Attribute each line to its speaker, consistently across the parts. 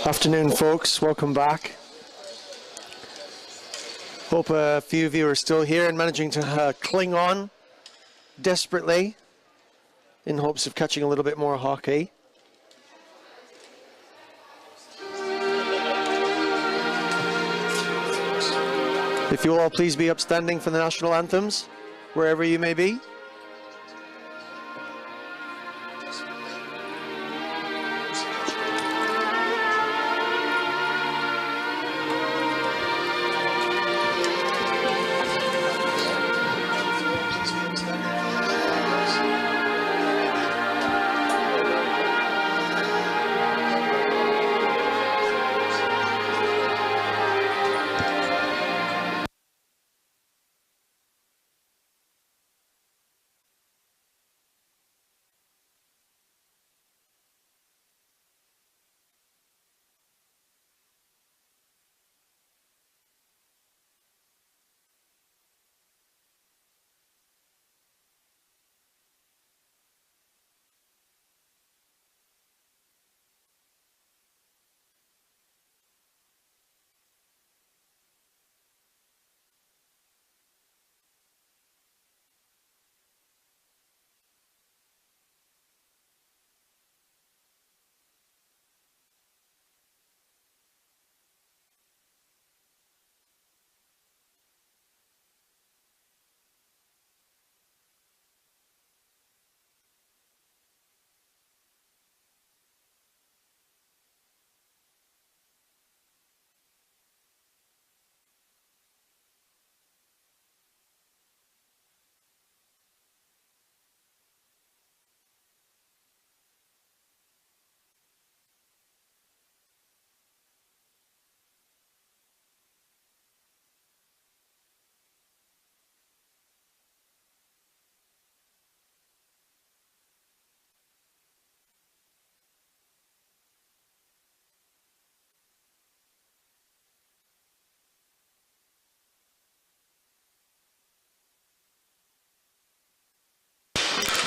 Speaker 1: Afternoon, folks. Welcome back. Hope a few of you are still here and managing to cling on desperately in hopes of catching a little bit more hockey. If you will all please be upstanding for the national anthems, wherever you may be.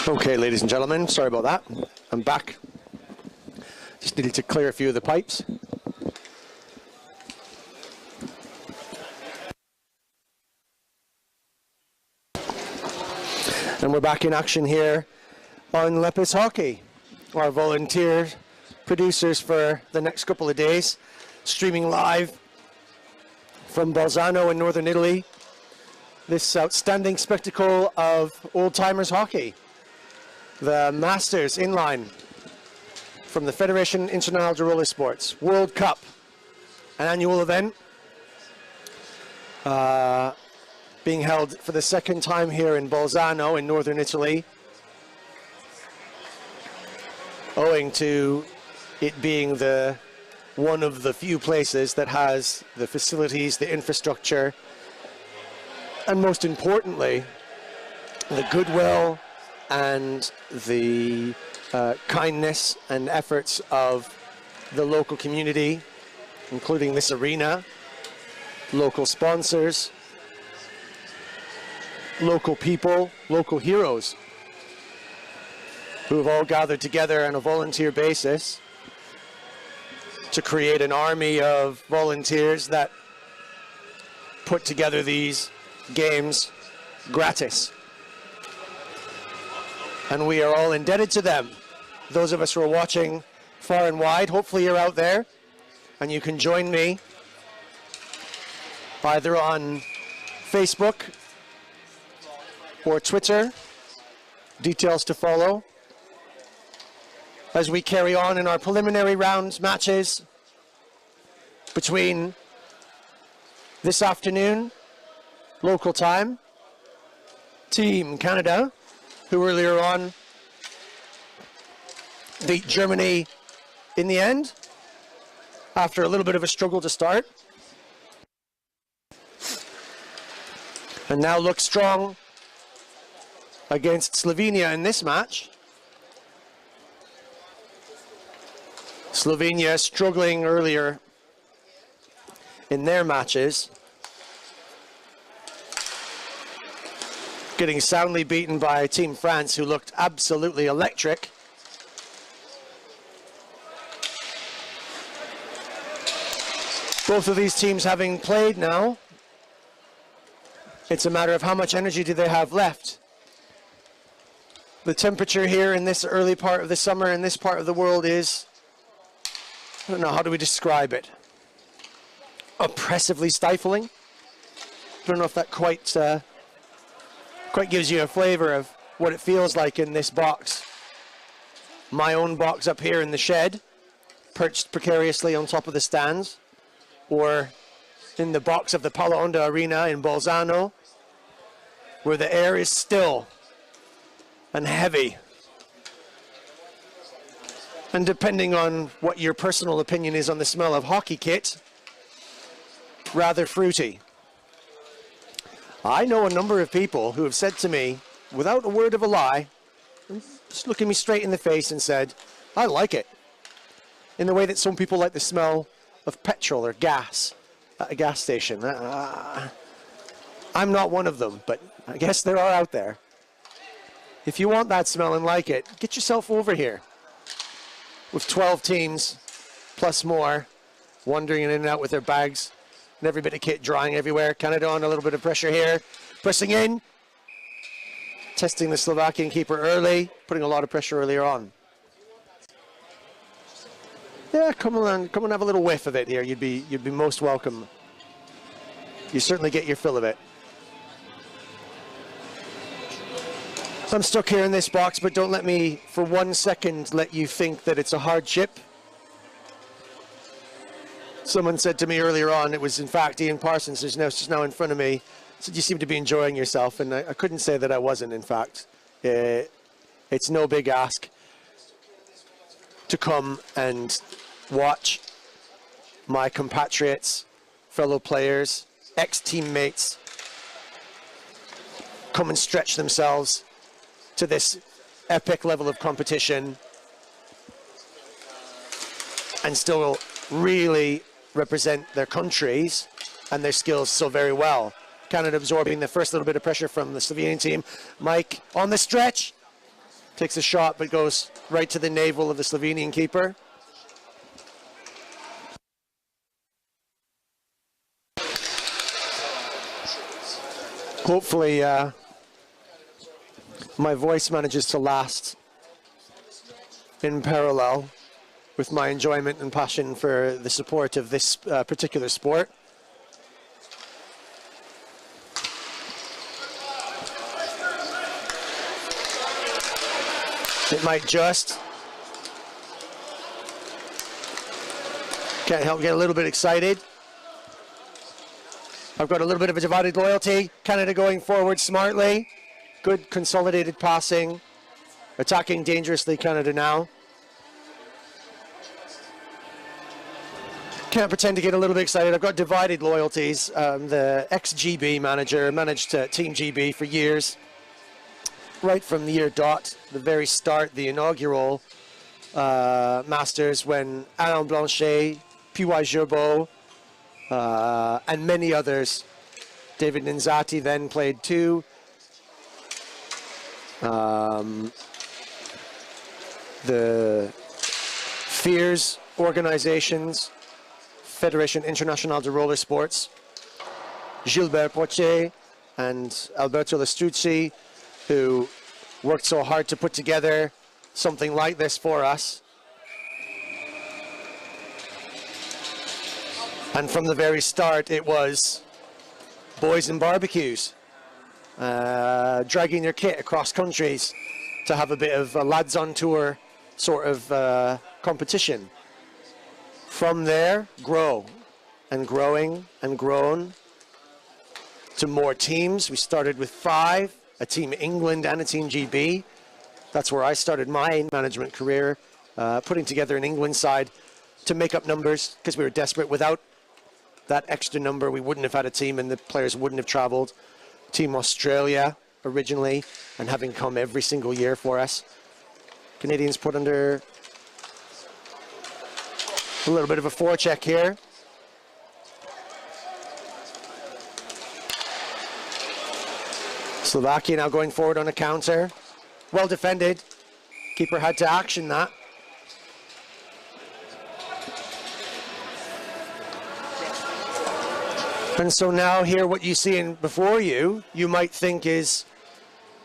Speaker 1: Okay, ladies and gentlemen, sorry about that. I'm back. Just needed to clear a few of the pipes. And we're back in action here on Lepus Hockey. Our volunteer producers for the next couple of days, streaming live from Bolzano in northern Italy. This outstanding spectacle of old-timers hockey. The Masters Inline from the Federation Internationale de Roller Sports World Cup, an annual event being held for the second time here in Bolzano in northern Italy, owing to it being one of the few places that has the facilities, the infrastructure, and most importantly, the goodwill and the kindness and efforts of the local community, including this arena, local sponsors, local people, local heroes, who have all gathered together on a volunteer basis to create an army of volunteers that put together these games gratis. And we are all indebted to them. Those of us who are watching far and wide, hopefully you're out there and you can join me either on Facebook or Twitter. Details to follow as we carry on in our preliminary round matches between this afternoon, local time, Team Canada, who earlier on beat Germany in the end after a little bit of a struggle to start, and now look strong against Slovenia in this match. Slovenia struggling earlier in their matches, getting soundly beaten by Team France, who looked absolutely electric. Both of these teams having played now, it's a matter of how much energy do they have left. The temperature here in this early part of the summer in this part of the world is, I don't know, how do we describe it? Oppressively stifling. don't know if that quite gives you a flavor of what it feels like in this box. My own box up here in the shed, perched precariously on top of the stands, or in the box of the Palo Hondo Arena in Bolzano, where the air is still and heavy. And depending on what your personal opinion is on the smell of hockey kit, rather fruity. I know a number of people who have said to me, without a word of a lie, just looking me straight in the face and said, I like it. In the way that some people like the smell of petrol or gas at a gas station. I'm not one of them, but I guess there are out there. If you want that smell and like it, get yourself over here. With 12 teams, plus more, wandering in and out with their bags, and every bit of kit drying everywhere. Canada on a little bit of pressure here. Pressing in. Testing the Slovakian keeper early, putting a lot of pressure earlier on. Yeah, come on, have a little whiff of it here. You'd be most welcome. You certainly get your fill of it. I'm stuck here in this box, but don't let me, for 1 second, let you think that it's a hardship. Someone said to me earlier on, it was in fact Ian Parsons, who's just now in front of me, said you seem to be enjoying yourself, and I couldn't say that I wasn't, in fact. It's no big ask to come and watch my compatriots, fellow players, ex-teammates come and stretch themselves to this epic level of competition and still really represent their countries and their skills so very well. Canada absorbing the first little bit of pressure from the Slovenian team. Mike on the stretch, takes a shot but goes right to the navel of the Slovenian keeper. Hopefully my voice manages to last in parallel with my enjoyment and passion for the support of this particular sport. It might just. Can't help get a little bit excited. I've got a little bit of a divided loyalty. Canada going forward smartly. Good consolidated passing. Attacking dangerously, Canada now. Can't pretend to get a little bit excited. I've got divided loyalties. The ex-GB manager, managed Team GB for years. Right from the year dot, the very start, the inaugural Masters, when Alain Blanchet, P.Y. Gerbeau, and many others. David Ninzati then played too. The FIRS organizations, Fédération Internationale de Roller Sports, Gilbert Poitier and Alberto Lestruzzi, who worked so hard to put together something like this for us. And from the very start, it was boys and barbecues, dragging their kit across countries to have a bit of a lads on tour sort of competition. From there, grow, and growing and grown to more teams. We started with 5, a Team England and a Team GB. That's where I started my management career, putting together an England side to make up numbers because we were desperate. Without that extra number, we wouldn't have had a team and the players wouldn't have traveled. Team Australia originally, and having come every single year for us. Canadians put under a little bit of a forecheck here. Slovakia now going forward on a counter. Well defended. Keeper had to action that. And so now here what you see before you, you might think is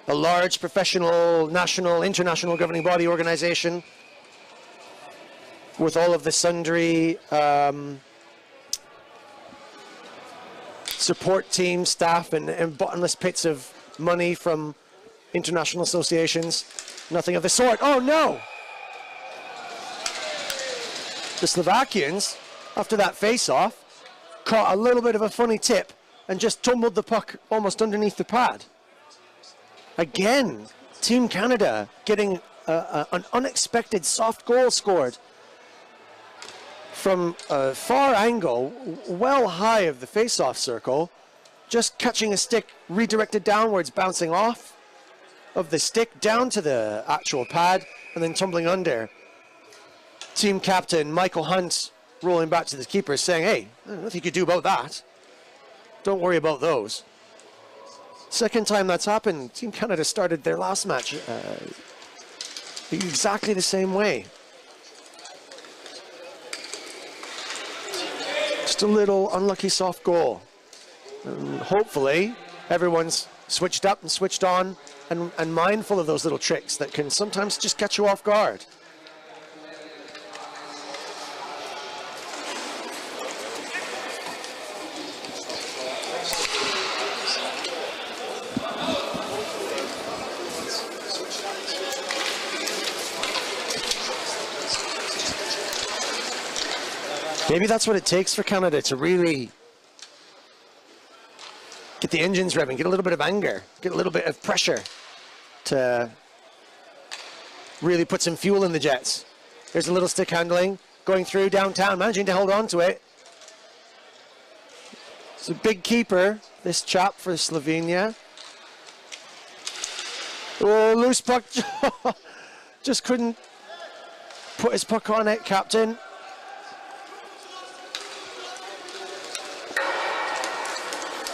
Speaker 1: a large professional, national, international governing body organization with all of the sundry support team, staff, and bottomless pits of money from international associations. Nothing of the sort. Oh no! The Slovakians, after that face-off, caught a little bit of a funny tip and just tumbled the puck almost underneath the pad. Again, Team Canada getting an unexpected soft goal scored from a far angle, well high of the face-off circle, just catching a stick redirected downwards, bouncing off of the stick down to the actual pad and then tumbling under. Team captain Michael Hunt rolling back to the keeper saying, hey, I don't know what you could do about that. Don't worry about those. Second time that's happened. Team Canada started their last match exactly the same way. Just a little unlucky soft goal. And hopefully everyone's switched up and switched on and mindful of those little tricks that can sometimes just catch you off guard. Maybe that's what it takes for Canada to really get the engines revving, get a little bit of anger, get a little bit of pressure to really put some fuel in the jets. There's a little stick handling, going through downtown, managing to hold on to it. It's a big keeper, this chap for Slovenia. Oh, loose puck. Just couldn't put his puck on it, captain.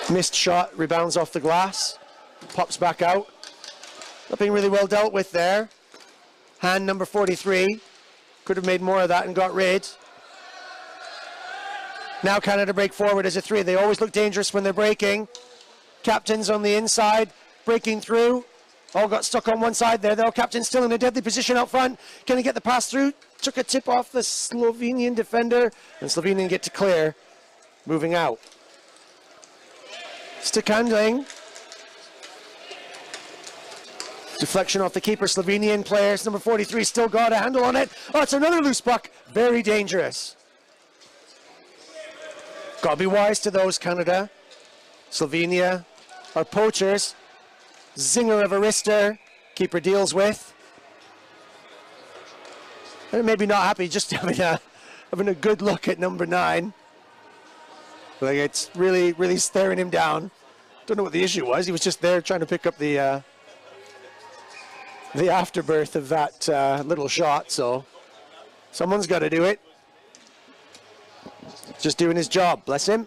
Speaker 1: Missed shot, rebounds off the glass, pops back out. Not being really well dealt with there. Hand number 43. Could have made more of that and got rid. Now Canada break forward as a 3. They always look dangerous when they're breaking. Captain's on the inside, breaking through. All got stuck on one side there though. Captain's still in a deadly position out front. Can he get the pass through? Took a tip off the Slovenian defender. And Slovenian get to clear, moving out. Stick handling. Deflection off the keeper. Slovenian players. Number 43 still got a handle on it. Oh, it's another loose puck. Very dangerous. Gotta be wise to those, Canada. Slovenia are poachers. Zinger of a wrister. Keeper deals with. And maybe not happy, just having a good look at number 9. Like it's really staring him down. Don't know what the issue was. He was just there trying to pick up the afterbirth of that little shot. So someone's got to do it. Just doing his job. Bless him.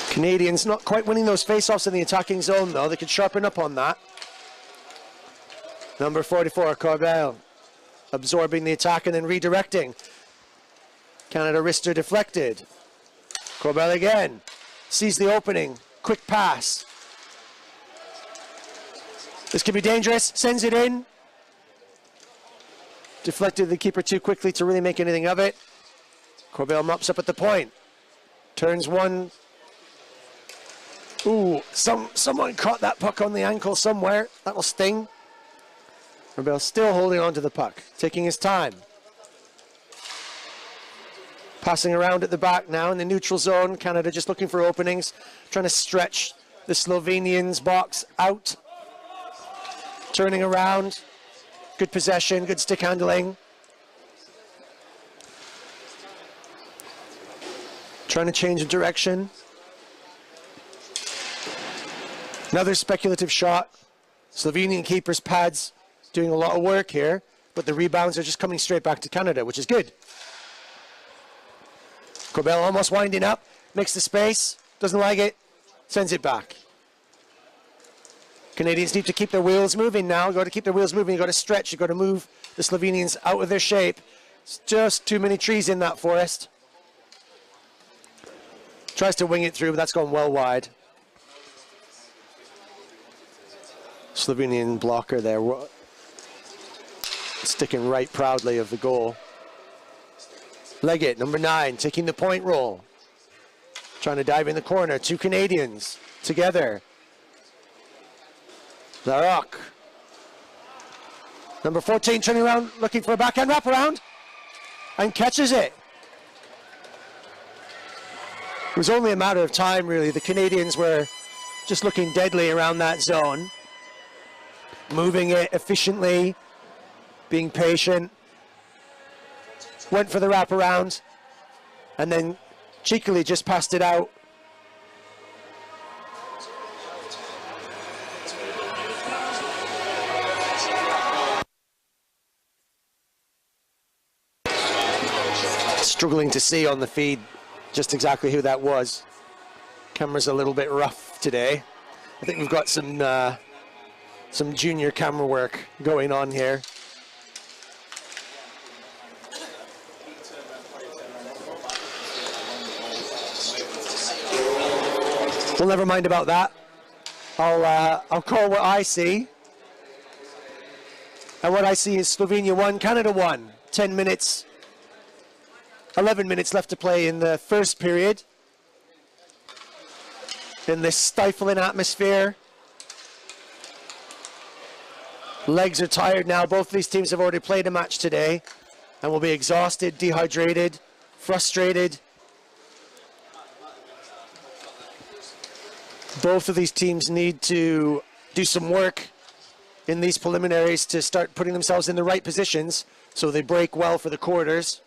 Speaker 1: Canadians not quite winning those face-offs in the attacking zone though. They could sharpen up on that. Number 44, Corbel, absorbing the attack and then redirecting. Canada wrister deflected. Corbel again, sees the opening, quick pass. This could be dangerous, sends it in. Deflected the keeper too quickly to really make anything of it. Corbel mops up at the point. Turns one. Ooh, someone caught that puck on the ankle somewhere. That'll sting. Corbel still holding on to the puck, taking his time. Passing around at the back now in the neutral zone. Canada just looking for openings, trying to stretch the Slovenians' box out. Turning around. Good possession, good stick handling. Trying to change the direction. Another speculative shot. Slovenian keeper's pads doing a lot of work here, but the rebounds are just coming straight back to Canada, which is good. Corbel almost winding up, makes the space, doesn't like it, sends it back. Canadians need to keep their wheels moving now. You've got to keep their wheels moving. You've got to stretch. You've got to move the Slovenians out of their shape. It's just too many trees in that forest. Tries to wing it through, but that's gone well wide. Slovenian blocker there. Sticking right proudly of the goal. Leggett, number 9, taking the point roll. Trying to dive in the corner. 2 Canadians together. Larocque. Number 14 turning around, looking for a backhand wraparound. And catches it. It was only a matter of time, really. The Canadians were just looking deadly around that zone. Moving it efficiently. Being patient. Went for the wraparound. And then cheekily just passed it out. Struggling to see on the feed just exactly who that was. Camera's a little bit rough today. I think we've got some junior camera work going on here. Well, never mind about that. I'll call what I see. And what I see is Slovenia 1, Canada 1. 10 minutes, 11 minutes left to play in the first period. In this stifling atmosphere. Legs are tired now. Both of these teams have already played a match today and will be exhausted, dehydrated, frustrated. Both of these teams need to do some work in these preliminaries to start putting themselves in the right positions so they break well for the quarters.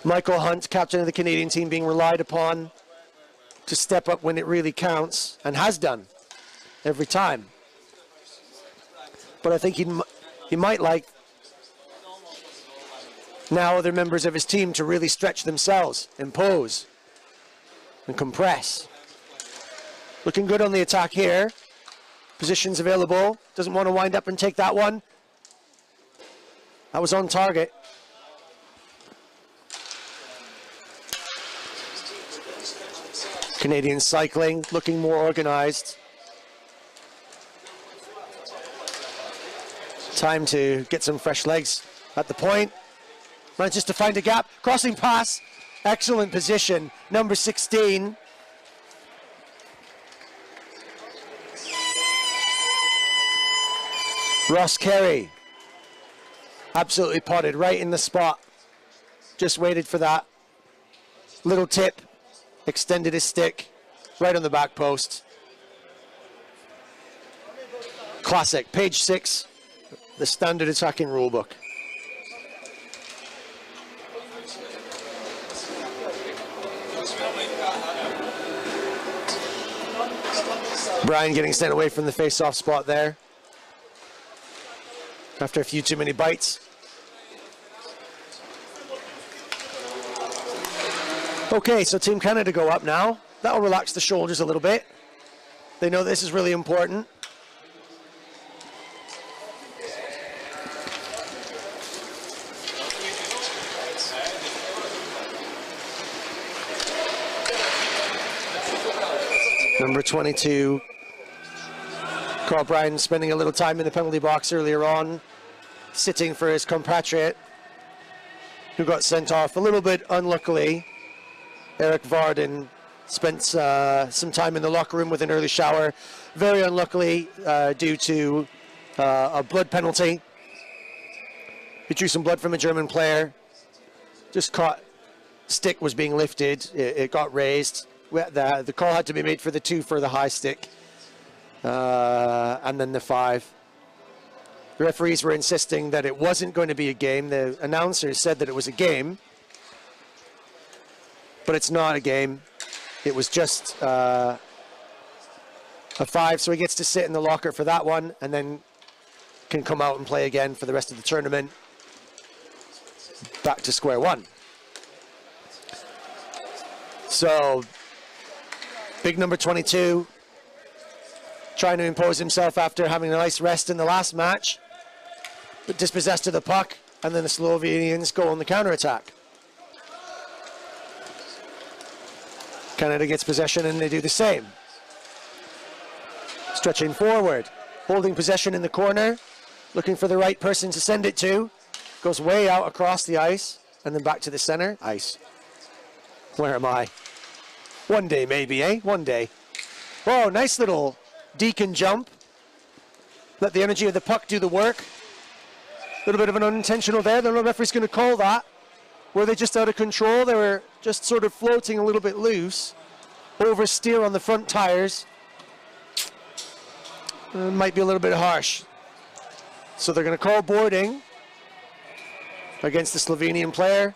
Speaker 1: Michael Hunt, captain of the Canadian team, being relied upon to step up when it really counts, and has done every time. But I think he might like now other members of his team to really stretch themselves, impose, and compress. Looking good on the attack here. Positions available. Doesn't want to wind up and take that one. That was on target. Canadian cycling, looking more organized. Time to get some fresh legs at the point. Manages to find a gap. Crossing pass. Excellent position. Number 16. Ross Carey. Absolutely potted right in the spot. Just waited for that. Little tip. Extended his stick. Right on the back post. Classic. Page 6. The standard attacking rulebook. Brian getting sent away from the face-off spot there. After a few too many bites. Okay, so Team Canada go up now. That'll relax the shoulders a little bit. They know this is really important. Number 22, Carl Bryan, spending a little time in the penalty box earlier on, sitting for his compatriot, who got sent off a little bit unluckily. Eric Varden spent some time in the locker room with an early shower, very unluckily due to a blood penalty. He drew some blood from a German player, just caught, stick was being lifted, it got raised. The call had to be made for the 2 for the high stick, and then the 5. The referees were insisting that it wasn't going to be a game. The announcers said that it was a game, but it's not a game. It was just a 5, so he gets to sit in the locker for that one, and then can come out and play again for the rest of the tournament. Back to square one. So, big number 22, trying to impose himself after having a nice rest in the last match, but dispossessed of the puck, and then the Slovenians go on the counter-attack. Canada gets possession and they do the same. Stretching forward, holding possession in the corner, looking for the right person to send it to. Goes way out across the ice and then back to the center. Ice. Where am I? One day maybe, eh? One day. Whoa, nice little Deacon jump. Let the energy of the puck do the work. A little bit of an unintentional there. The referee's going to call that. Were they just out of control? They were just sort of floating a little bit loose. Oversteer on the front tires. Might be a little bit harsh. So they're going to call boarding against the Slovenian player.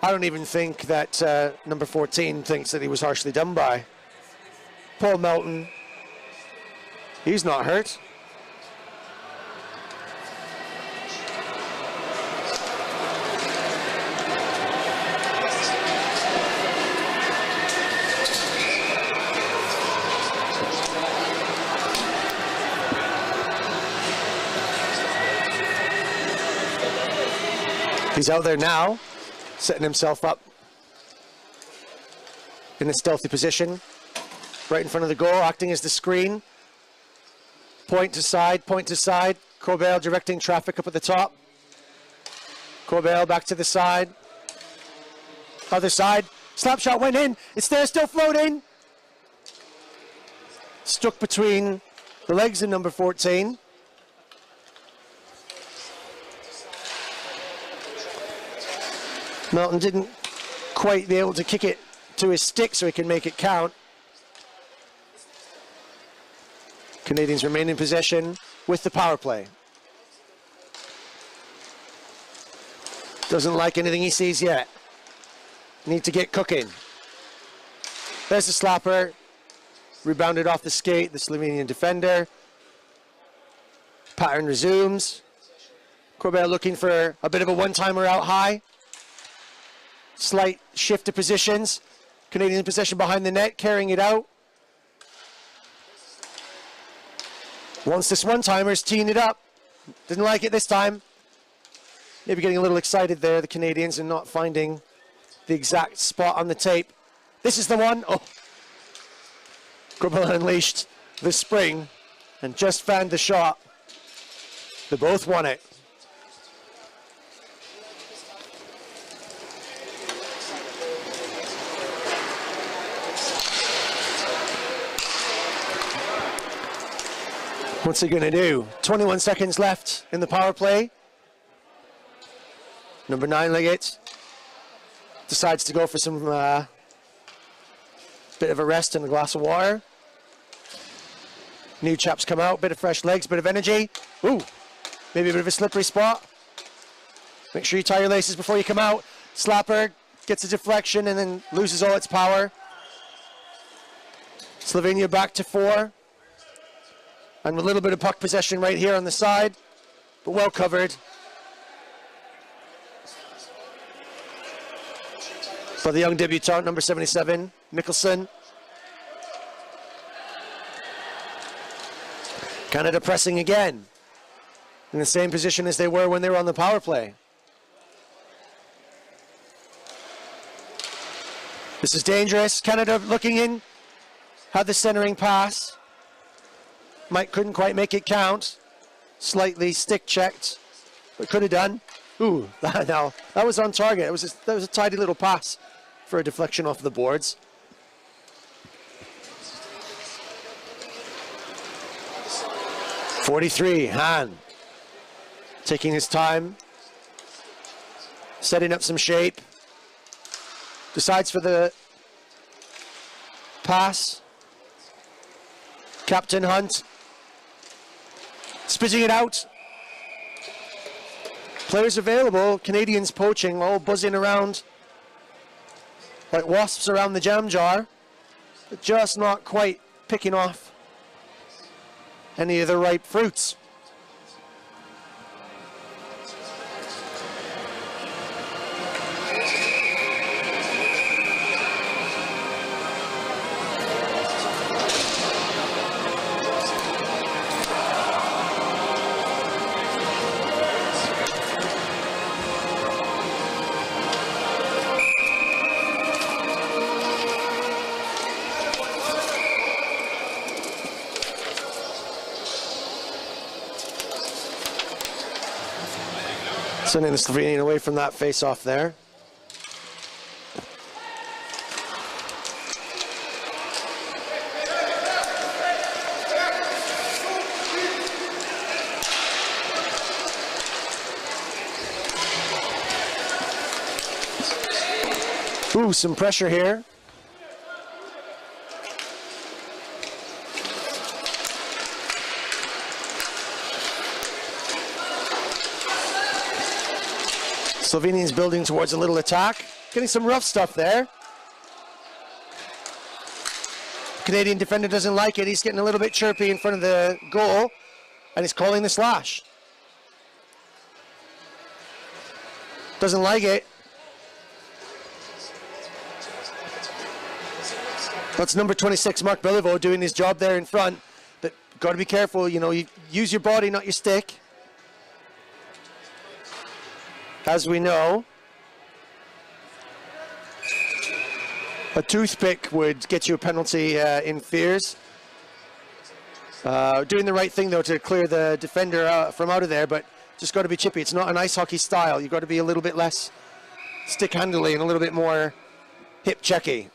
Speaker 1: I don't even think that number 14 thinks that he was harshly done by. Paul Melton, he's not hurt. He's out there now, setting himself up in a stealthy position, right in front of the goal, acting as the screen. Point to side, Corbell directing traffic up at the top. Corbell back to the side. Other side, slap shot went in, it's there, still floating. Stuck between the legs of number 14. Melton didn't quite be able to kick it to his stick so he can make it count. Canadians remain in possession with the power play. Doesn't like anything he sees yet. Need to get cooking. There's the slapper. Rebounded off the skate, the Slovenian defender. Pattern resumes. Corbett looking for a bit of a one-timer out high. Slight shift of positions. Canadian possession behind the net, carrying it out. Wants this one-timers, teeing it up. Didn't like it this time. Maybe getting a little excited there, the Canadians, and not finding the exact spot on the tape. This is the one. Oh. Grubble unleashed the spring and just found the shot. They both won it. What's he going to do? 21 seconds left in the power play. Number 9 Liggett decides to go for some bit of a rest and a glass of water. New chaps come out, bit of fresh legs, bit of energy. Ooh, maybe a bit of a slippery spot. Make sure you tie your laces before you come out. Slapper gets a deflection and then loses all its power. Slovenia back to 4. And with a little bit of puck possession right here on the side, but well covered. For the young debutant, number 77, Mikkelsen. Canada pressing again, in the same position as they were when they were on the power play. This is dangerous. Canada looking in, had the centering pass. Mike couldn't quite make it count. Slightly stick checked, but could have done. Ooh, now that was on target. That was a tidy little pass for a deflection off the boards. .43, Han. Taking his time. Setting up some shape. Decides for the pass. Captain Hunt. Spitting it out. Players available, Canadians poaching, all buzzing around like wasps around the jam jar, but just not quite picking off any of the ripe fruits. Sending the Slovenian away from that face-off there. Ooh, some pressure here. Slovenians building towards a little attack. Getting some rough stuff there. Canadian defender doesn't like it. He's getting a little bit chirpy in front of the goal, and he's calling the slash. Doesn't like it. That's number 26, Mark Beliveau, doing his job there in front. But got to be careful, you know, you use your body, not your stick. As we know, a toothpick would get you a penalty in Fears. Doing the right thing, though, to clear the defender from out of there, but just got to be chippy. It's not an ice hockey style. You've got to be a little bit less stick-handly and a little bit more hip-checky.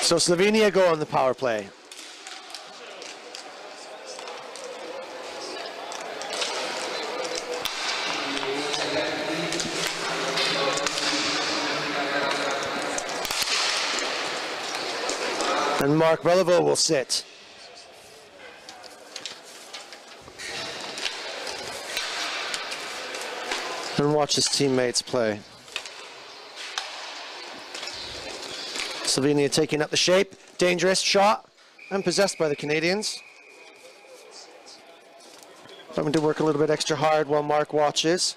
Speaker 1: So Slovenia go on the power play. And Mark Beliveau will sit. And watch his teammates play. Slovenia taking up the shape. Dangerous shot. And possessed by the Canadians. Having to work a little bit extra hard while Mark watches.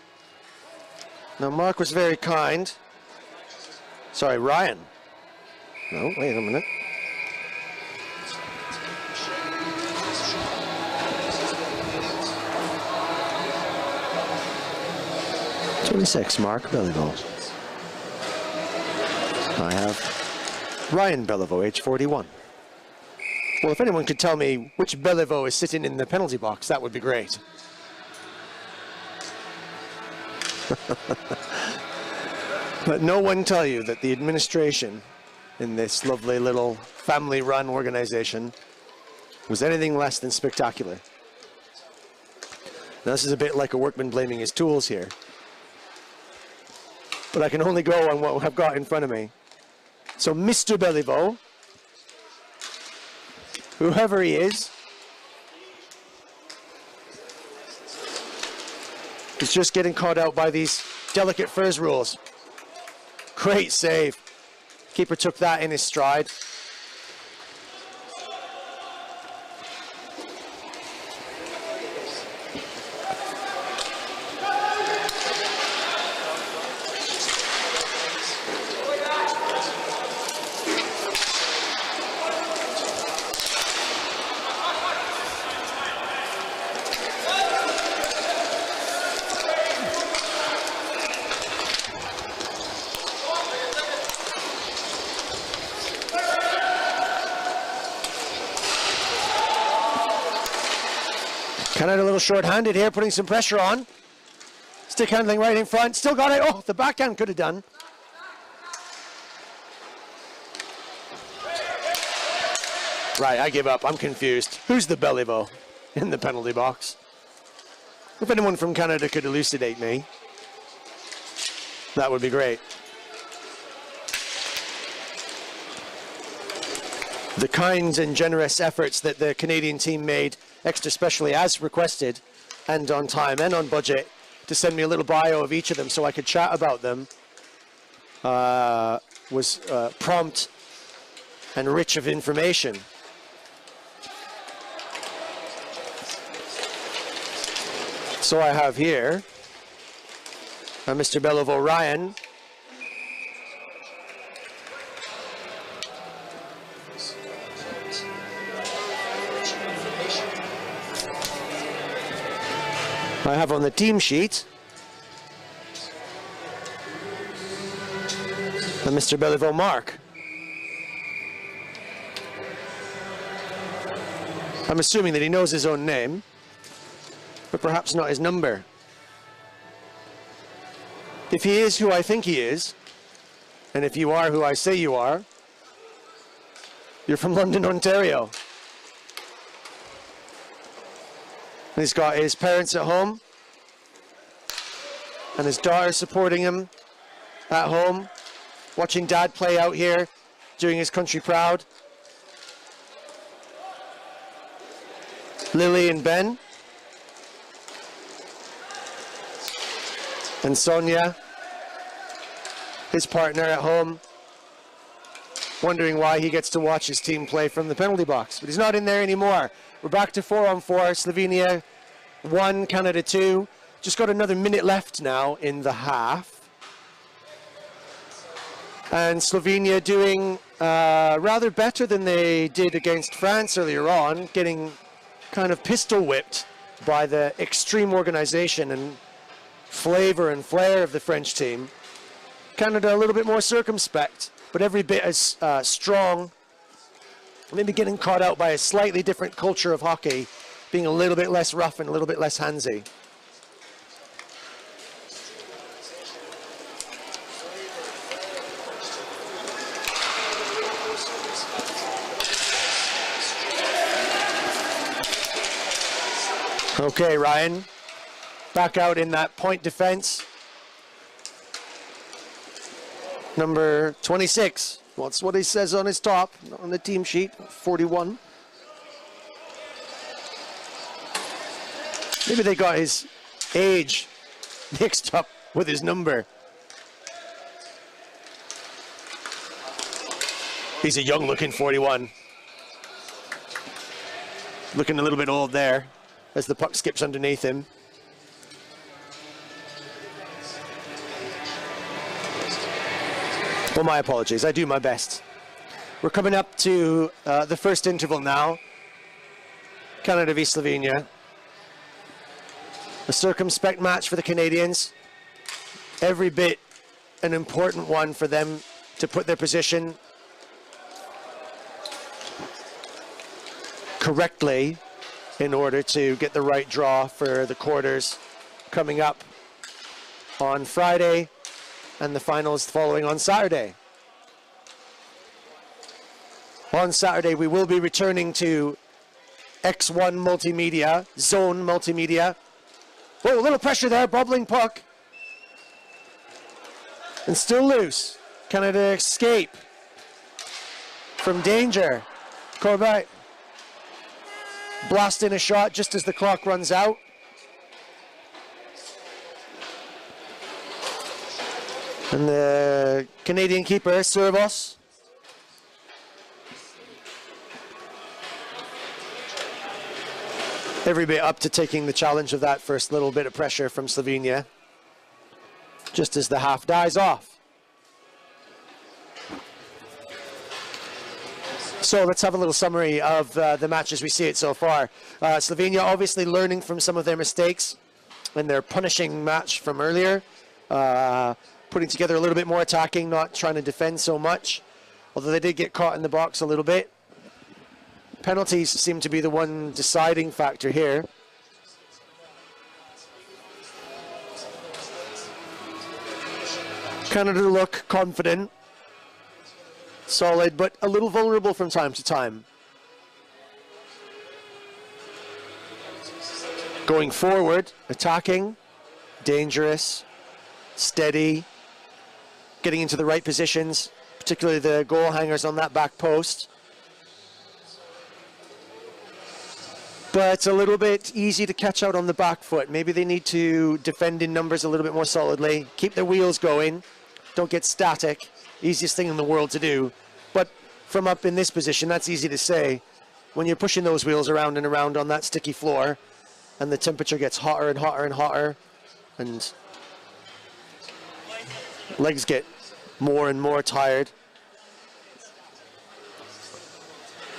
Speaker 1: Now Mark was very kind. Sorry, Ryan. No, wait a minute. Mark Beliveau. I have Ryan Beliveau, age 41. Well, if anyone could tell me which Beliveau is sitting in the penalty box, that would be great. But no one tell you that the administration in this lovely little family-run organization was anything less than spectacular. Now, this is a bit like a workman blaming his tools here. But I can only go on what I've got in front of me. So Mr. Beliveau, whoever he is just getting caught out by these delicate Furs rules. Great save. Keeper took that in his stride. Canada a little short-handed here, putting some pressure on. Stick handling right in front. Still got it. Oh, the backhand could have done. Right, I give up. I'm confused. Who's the Beliveau in the penalty box? If anyone from Canada could elucidate me, that would be great. The kind and generous efforts that the Canadian team made, extra specially as requested, and on time and on budget, to send me a little bio of each of them so I could chat about them, was prompt and rich of information. So I have here Mr. Beliveau Ryan. I have on the team sheet Mr. Beliveau Mark. I'm assuming that he knows his own name, but perhaps not his number. If he is who I think he is, and if you are who I say you are, you're from London, Ontario. And he's got his parents at home, and his daughter supporting him at home, watching dad play out here, doing his country proud. Lily and Ben. And Sonia, his partner at home, wondering why he gets to watch his team play from the penalty box. But he's not in there anymore. We're back to 4-on-4. Slovenia 1, Canada 2. Just got another minute left now in the half. And Slovenia doing rather better than they did against France earlier on, getting kind of pistol whipped by the extreme organization and flavor and flair of the French team. Canada a little bit more circumspect, but every bit as strong. Maybe getting caught out by a slightly different culture of hockey, being a little bit less rough and a little bit less handsy. Okay, Ryan, back out in that point defense. Number 26, well, that's what he says on his top, on the team sheet, 41. Maybe they got his age mixed up with his number. He's a young-looking 41. Looking a little bit old there as the puck skips underneath him. Well, my apologies. I do my best. We're coming up to the first interval now. Canada v Slovenia. A circumspect match for the Canadians. Every bit an important one for them to put their position correctly in order to get the right draw for the quarters coming up on Friday and the finals following on Saturday. On Saturday, we will be returning to X1 Multimedia, Zone Multimedia. Oh, a little pressure there, bobbling puck. And still loose. Canada escape from danger. Corbett blast in a shot just as the clock runs out. And the Canadian keeper, Servos. Every bit up to taking the challenge of that first little bit of pressure from Slovenia, just as the half dies off. So let's have a little summary of the match as we see it so far. Slovenia obviously learning from some of their mistakes in their punishing match from earlier. Putting together a little bit more attacking, not trying to defend so much. Although they did get caught in the box a little bit. Penalties seem to be the one deciding factor here. Canada look confident. Solid, but a little vulnerable from time to time. Going forward, attacking, dangerous, steady, getting into the right positions, particularly the goal hangers on that back post. But it's a little bit easy to catch out on the back foot. Maybe they need to defend in numbers a little bit more solidly, keep their wheels going, don't get static. Easiest thing in the world to do. But from up in this position, that's easy to say. When you're pushing those wheels around and around on that sticky floor, and the temperature gets hotter and hotter and hotter, and legs get more and more tired.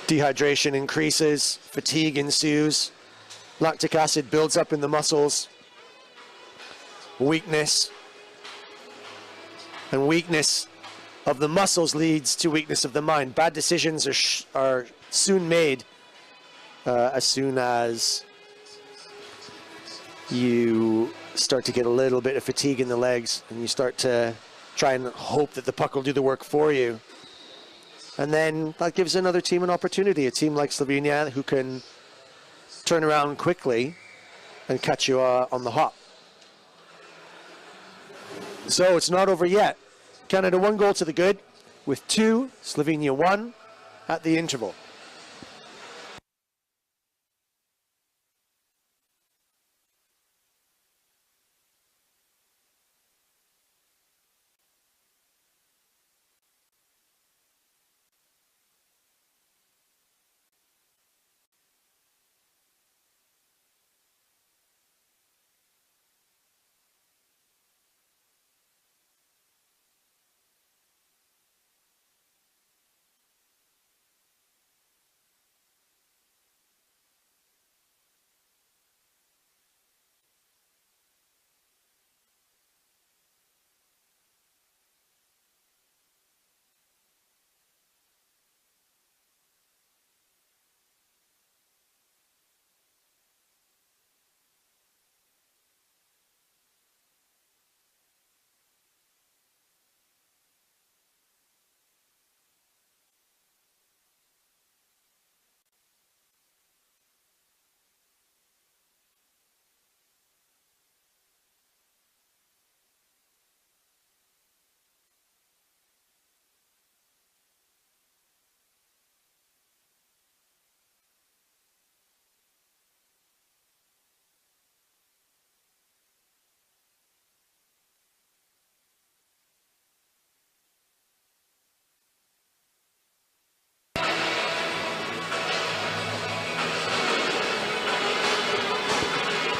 Speaker 1: Dehydration increases, fatigue ensues, lactic acid builds up in the muscles, weakness, and weakness of the muscles leads to weakness of the mind. Bad decisions are soon made as soon as you start to get a little bit of fatigue in the legs and you start to try and hope that the puck will do the work for you. And then that gives another team an opportunity, a team like Slovenia who can turn around quickly and catch you on the hop. So it's not over yet. Canada 1 goal to the good with 2, Slovenia 1 at the interval.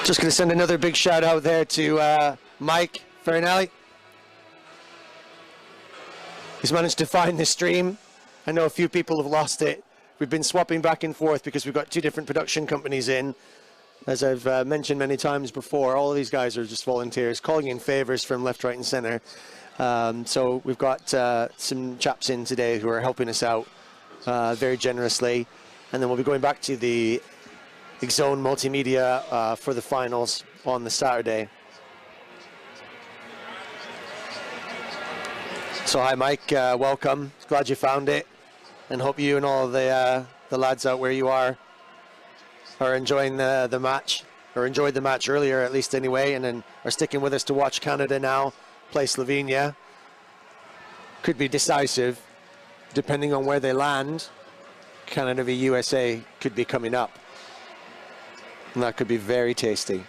Speaker 1: Just going to send another big shout out there to Mike Farinelli. He's managed to find the stream. I know a few people have lost it. We've been swapping back and forth because we've got 2 different production companies in. As I've mentioned many times before, all of these guys are just volunteers calling in favors from left, right, and center. So we've got some chaps in today who are helping us out very generously. And then we'll be going back to the Zone Multimedia for the finals on the Saturday. So hi Mike, welcome. Glad you found it, and hope you and all the lads out where you are enjoying the match, or enjoyed the match earlier at least anyway, and then are sticking with us to watch Canada now play Slovenia. Could be decisive depending on where they land. Canada v USA could be coming up. And that could be very tasty.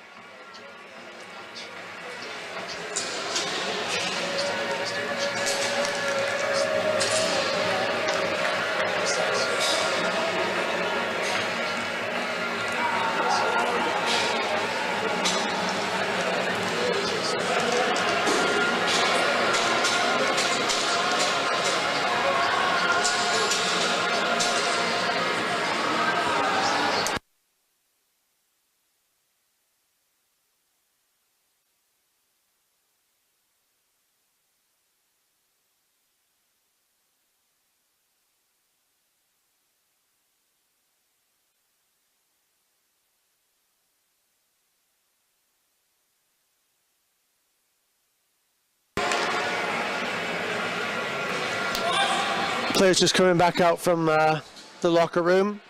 Speaker 1: Players just coming back out from the locker room.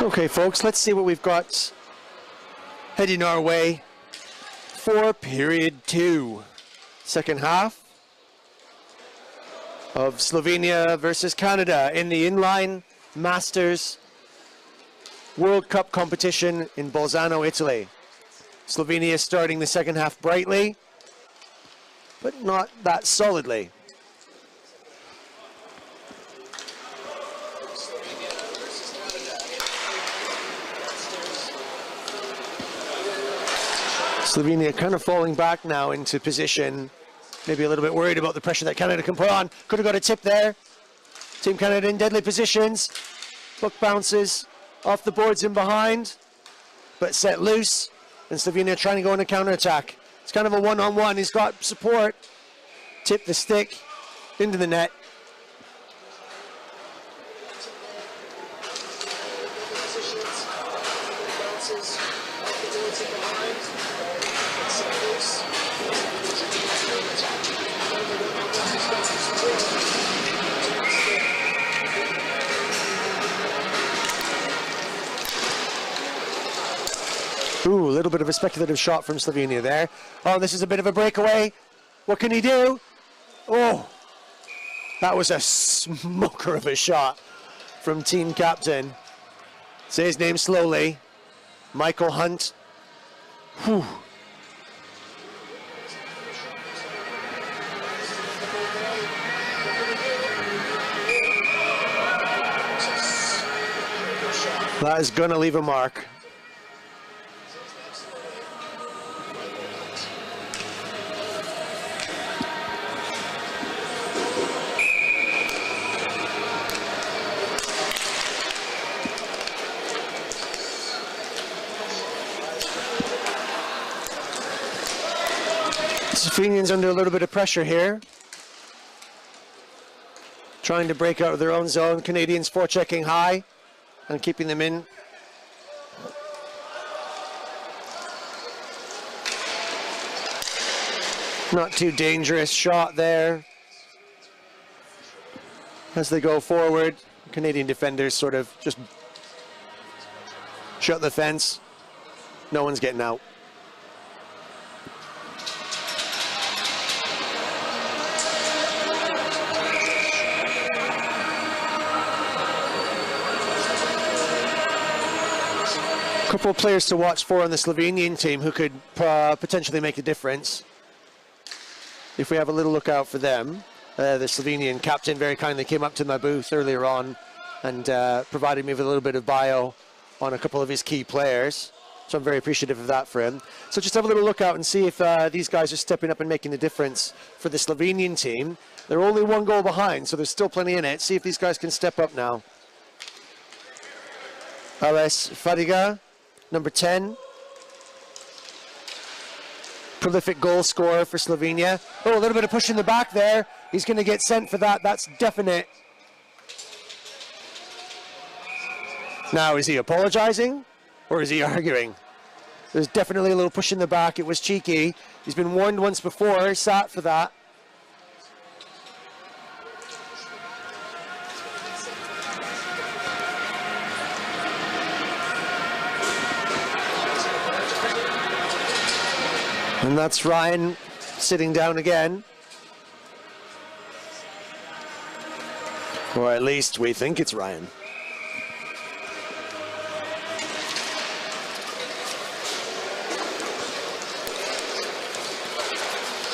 Speaker 1: Okay, folks, let's see what we've got heading our way for period 2. Second half of Slovenia versus Canada in the inline Masters World Cup competition in Bolzano, Italy. Slovenia starting the second half brightly, but not that solidly. Slovenia kind of falling back now into position, maybe a little bit worried about the pressure that Canada can put on. Could have got a tip there. Team Canada in deadly positions. Puck bounces off the boards in behind, but set loose, and Slovenia trying to go on a counter-attack. It's kind of a one-on-one. He's got support. Tip the stick into the net. Ooh, a little bit of a speculative shot from Slovenia there. Oh, this is a bit of a breakaway. What can he do? Oh, that was a smoker of a shot from team captain. Say his name slowly. Michael Hunt. Whew. That is going to leave a mark. Slovenians under a little bit of pressure here. Trying to break out of their own zone. Canadians forechecking high and keeping them in. Not too dangerous shot there. As they go forward, Canadian defenders sort of just shut the fence. No one's getting out. Couple of players to watch for on the Slovenian team who could potentially make a difference. If we have a little look out for them, the Slovenian captain very kindly came up to my booth earlier on and provided me with a little bit of bio on a couple of his key players. So I'm very appreciative of that for him. So just have a little look out and see if these guys are stepping up and making a difference for the Slovenian team. They're only one goal behind, so there's still plenty in it. See if these guys can step up now. Ales Fadiga, number 10. Prolific goal scorer for Slovenia. Oh, a little bit of push in the back there. He's going to get sent for that. That's definite. Now, is he apologizing or is he arguing? There's definitely a little push in the back. It was cheeky. He's been warned once before, sat for that. And that's Ryan sitting down again. Or at least we think it's Ryan.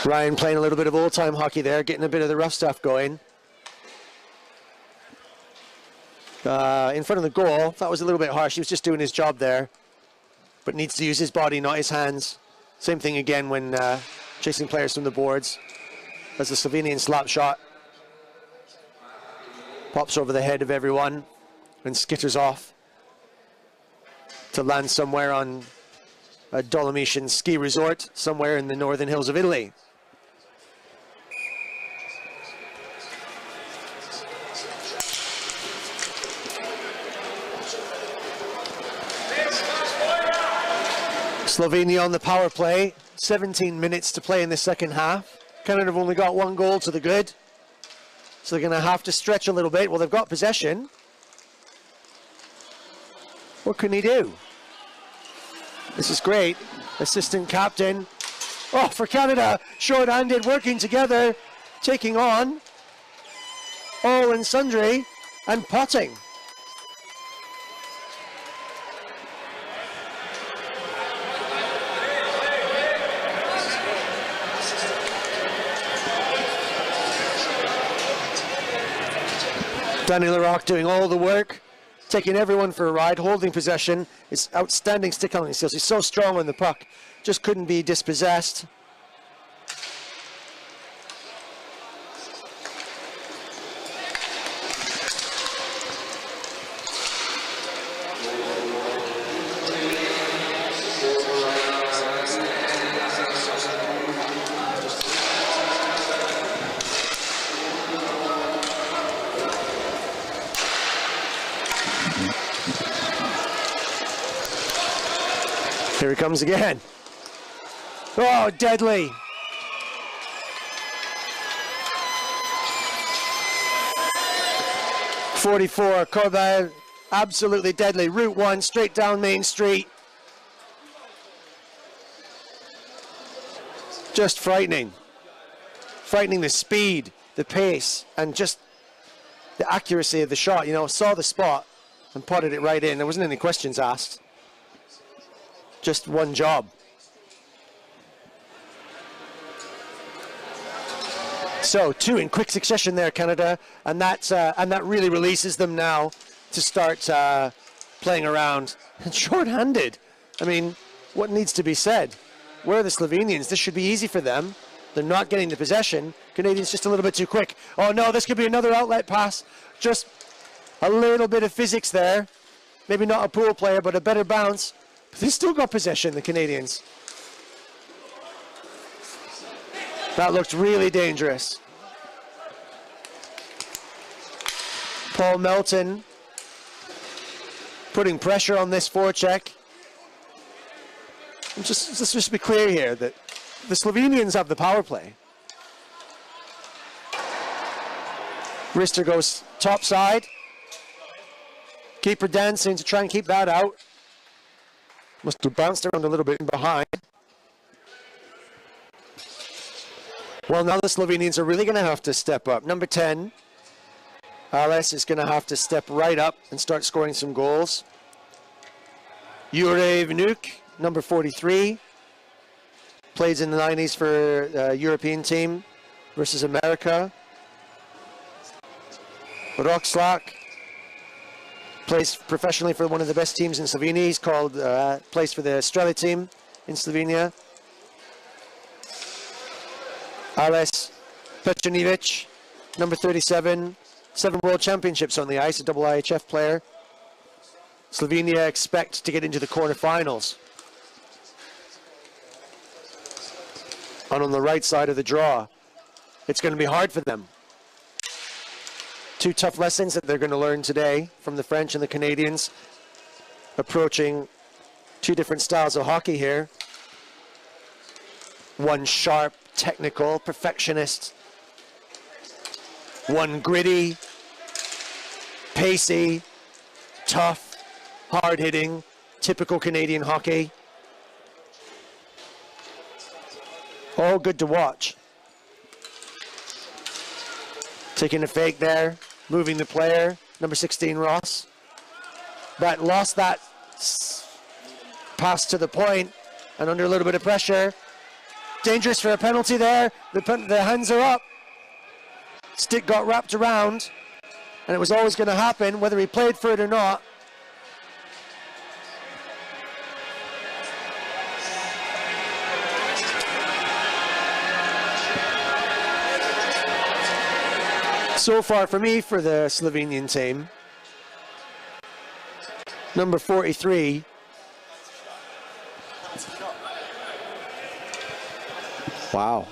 Speaker 1: Ryan playing a little bit of old-time hockey there, getting a bit of the rough stuff going. In front of the goal, that was a little bit harsh. He was just doing his job there, but needs to use his body, not his hands. Same thing again when chasing players from the boards. As the Slovenian slap shot pops over the head of everyone and skitters off to land somewhere on a Dolomitian ski resort somewhere in the northern hills of Italy. Slovenia on the power play, 17 minutes to play in the second half. Canada have only got one goal to the good, so they're going to have to stretch a little bit. Well, they've got possession. What can he do? This is great. Assistant captain. Oh, for Canada, short-handed, working together, taking on all and sundry and potting. Danny Larocque doing all the work, taking everyone for a ride, holding possession. It's outstanding stick handling skills. He's so strong on the puck, just couldn't be dispossessed. Here he comes again. Oh, deadly. .44, Corbin, absolutely deadly. Route 1, straight down Main Street. Just frightening. Frightening, the speed, the pace, and just the accuracy of the shot. You know, saw the spot and potted it right in. There wasn't any questions asked. Just one job. So 2 in quick succession there, Canada, and that really releases them now to start playing around. And short-handed. I mean, what needs to be said? Where are the Slovenians? This should be easy for them. They're not getting the possession. Canadians just a little bit too quick. Oh no, this could be another outlet pass. Just a little bit of physics there. Maybe not a pool player, but a better bounce. They still got possession, the Canadians. That looked really dangerous. Paul Melton putting pressure on this forecheck. Let's just be clear here that the Slovenians have the power play. Rister goes top side. Keeper dancing to try and keep that out. Must have bounced around a little bit in behind. Well, now the Slovenians are really going to have to step up. Number 10, Ales, is going to have to step right up and start scoring some goals. Jure Vnuk, number 43, plays in the 90s for the European team versus America. Rokslak plays professionally for one of the best teams in Slovenia. He's plays for the Australia team in Slovenia. Ales Pečanivic, number 37, 7 World Championships on the ice, a double IHF player. Slovenia expect to get into the quarterfinals. And on the right side of the draw, it's going to be hard for them. 2 tough lessons that they're going to learn today from the French and the Canadians, approaching 2 different styles of hockey here. One sharp, technical, perfectionist. One gritty, pacey, tough, hard-hitting, typical Canadian hockey. All good to watch. Taking a fake there, moving the player, number 16, Ross. But lost that pass to the point and under a little bit of pressure. Dangerous for a penalty there. The hands are up. Stick got wrapped around, and it was always going to happen, whether he played for it or not. So far for me, for the Slovenian team, number 43. Wow.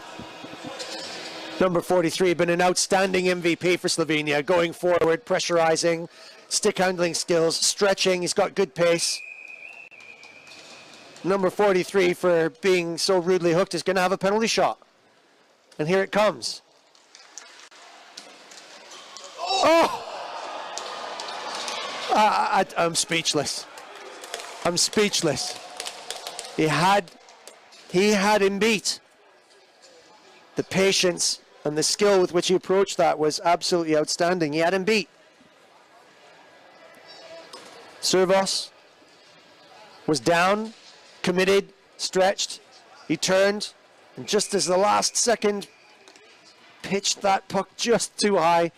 Speaker 1: Number 43, been an outstanding MVP for Slovenia, going forward, pressurizing, stick handling skills, stretching, he's got good pace. Number 43, for being so rudely hooked, is going to have a penalty shot. And here it comes. Oh! I'm speechless. I'm speechless. He had him beat. The patience and the skill with which he approached that was absolutely outstanding. He had him beat. Servos was down, committed, stretched. He turned, and just as the last second, pitched that puck just too high.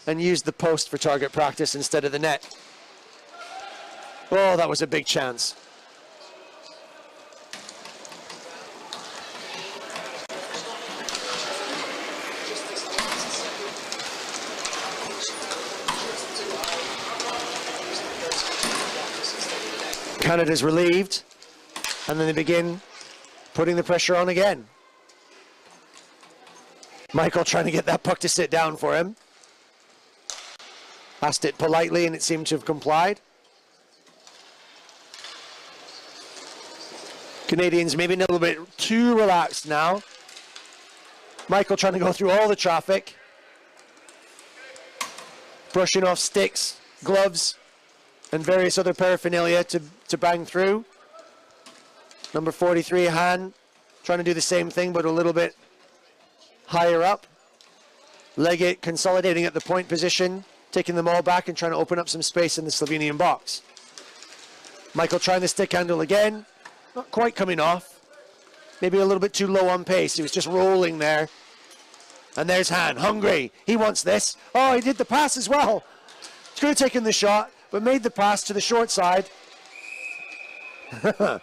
Speaker 1: and used the post for target practice instead of the net. Oh, that was a big chance. Canada's relieved, and then they begin putting the pressure on again. Michael trying to get that puck to sit down for him. Asked it politely, and it seemed to have complied. Canadians maybe a little bit too relaxed now. Michael trying to go through all the traffic. Brushing off sticks, gloves, and various other paraphernalia to bang through. Number 43, Han, trying to do the same thing, but a little bit higher up. Leggett consolidating at the point position, taking them all back and trying to open up some space in the Slovenian box. Michael trying the stick handle again, not quite coming off. Maybe a little bit too low on pace. He was just rolling there. And there's Han, hungry. He wants this. Oh, he did the pass as well. He could have taken the shot, but made the pass to the short side. The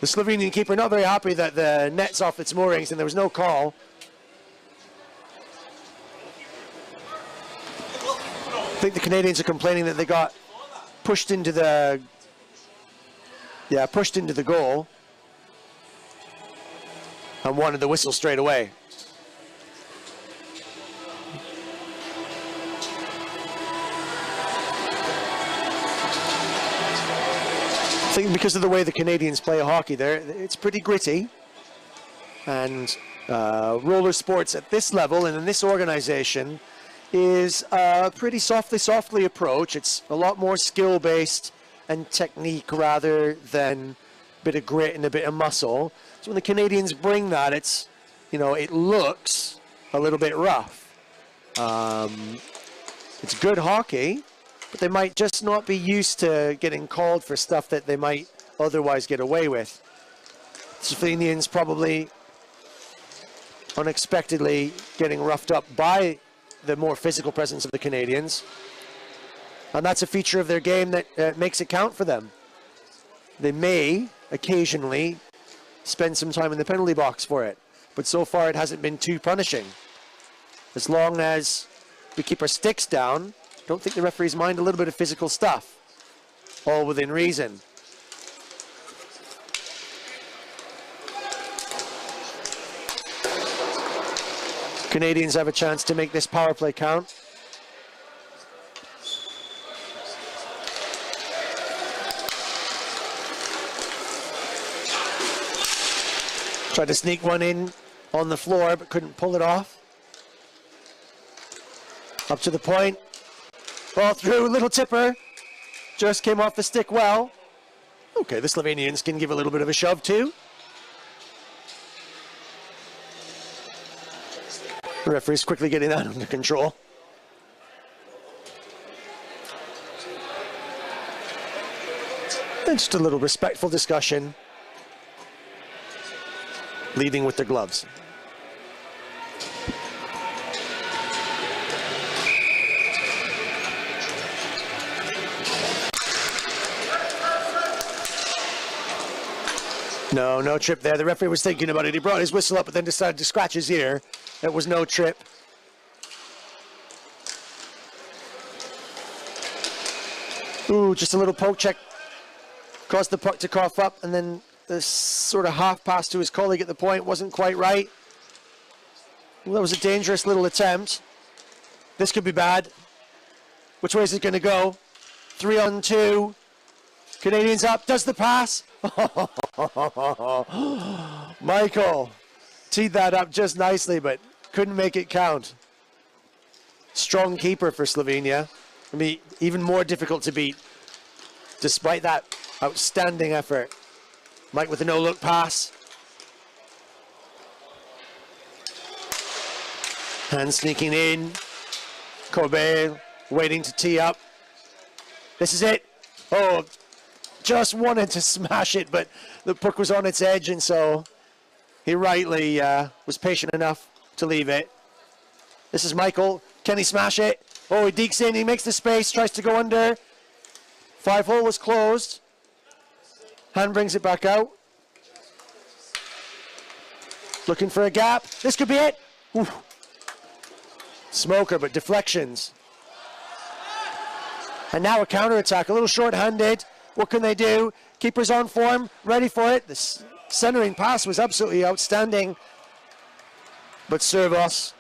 Speaker 1: Slovenian keeper not very happy that the net's off its moorings and there was no call. I think the Canadians are complaining that they got pushed into the goal and wanted the whistle straight away. I think because of the way the Canadians play hockey there, it's pretty gritty. And roller sports at this level and in this organization is a pretty softly approach. It's a lot more skill-based and technique rather than a bit of grit and a bit of muscle. So when the Canadians bring that, it's, you know, it looks a little bit rough. It's good hockey, but they might just not be used to getting called for stuff that they might otherwise get away with. Slovenians probably unexpectedly getting roughed up by the more physical presence of the Canadians. And that's a feature of their game that makes it count for them. They may occasionally spend some time in the penalty box for it, but so far it hasn't been too punishing. As long as we keep our sticks down, don't think the referees mind a little bit of physical stuff, all within reason. Canadians have a chance to make this power play count. Tried to sneak one in on the floor, but couldn't pull it off. Up to the point. Ball through, little tipper. Just came off the stick well. Okay, the Slovenians can give a little bit of a shove too. The referee's quickly getting that under control. And just a little respectful discussion. Leading with their gloves. No trip there. The referee was thinking about it. He brought his whistle up, but then decided to scratch his ear. It was no trip. Ooh, just a little poke check. Caused the puck to cough up, and then the sort of half pass to his colleague at the point wasn't quite right. Well, that was a dangerous little attempt. This could be bad. Which way is it going to go? 3-on-2. Canadians up, does the pass. Michael teed that up just nicely, but couldn't make it count. Strong keeper for Slovenia. I mean, even more difficult to beat, despite that outstanding effort. Mike with a no-look pass. Hand sneaking in. Kobe waiting to tee up. This is it. Oh, just wanted to smash it, but the puck was on its edge, and so he rightly was patient enough to leave it. This is Michael. Can he smash it? Oh, he dekes in, he makes the space, tries to go under. 5-hole was closed. Hand brings it back out. Looking for a gap. This could be it. Ooh. Smoker, but deflections. And now a counterattack, a little short-handed. What can they do? Keeper's on form, ready for it. The centering pass was absolutely outstanding. But Servos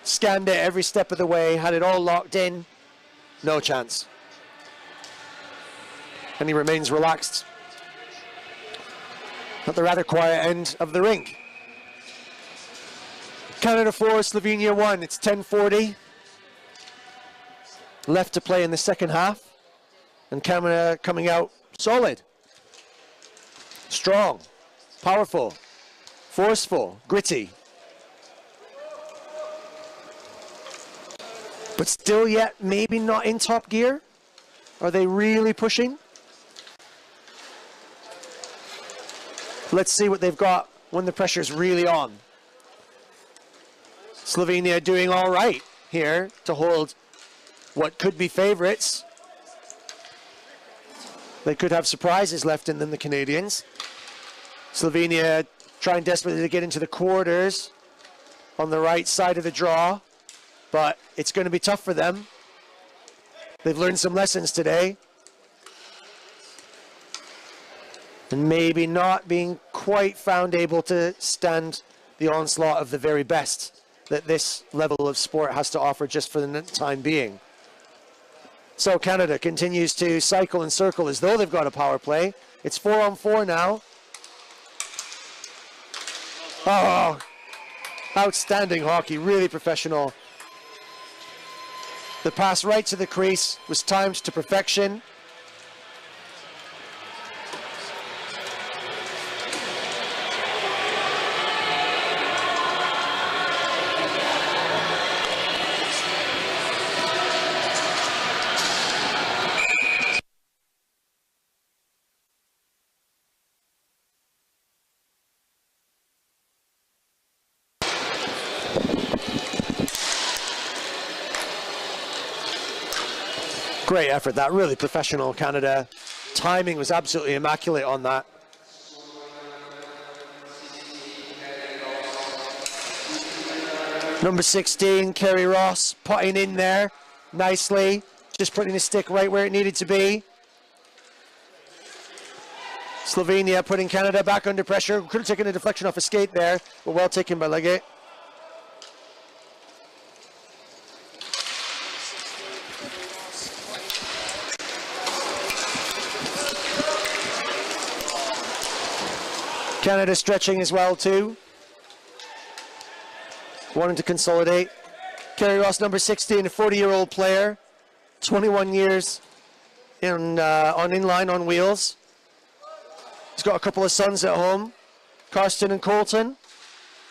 Speaker 1: scanned it every step of the way, had it all locked in. No chance. And he remains relaxed at the rather quiet end of the rink. Canada 4, Slovenia 1. It's 10:40 left to play in the second half. And Canada coming out solid, strong, powerful, forceful, gritty. But still yet maybe not in top gear. Are they really pushing? Let's see what they've got when the pressure's really on. Slovenia doing all right here to hold what could be favorites. They could have surprises left in them, the Canadians. Slovenia trying desperately to get into the quarters on the right side of the draw, but it's going to be tough for them. They've learned some lessons today. And maybe not being quite found able to stand the onslaught of the very best that this level of sport has to offer just for the time being. So Canada continues to cycle and circle as though they've got a power play. It's 4-on-4 now. Oh, outstanding hockey, really professional. The pass right to the crease was timed to perfection. Great effort, that really professional Canada. Timing was absolutely immaculate on that. Number 16, Kerry Ross, putting in there nicely, just putting the stick right where it needed to be. Slovenia putting Canada back under pressure. Could have taken a deflection off a skate there, but well taken by Leggett. Canada stretching as well too. Wanting to consolidate. Kerry Ross, number 16, a 40-year-old player. 21 years on inline, on wheels. He's got a couple of sons at home, Karsten and Colton.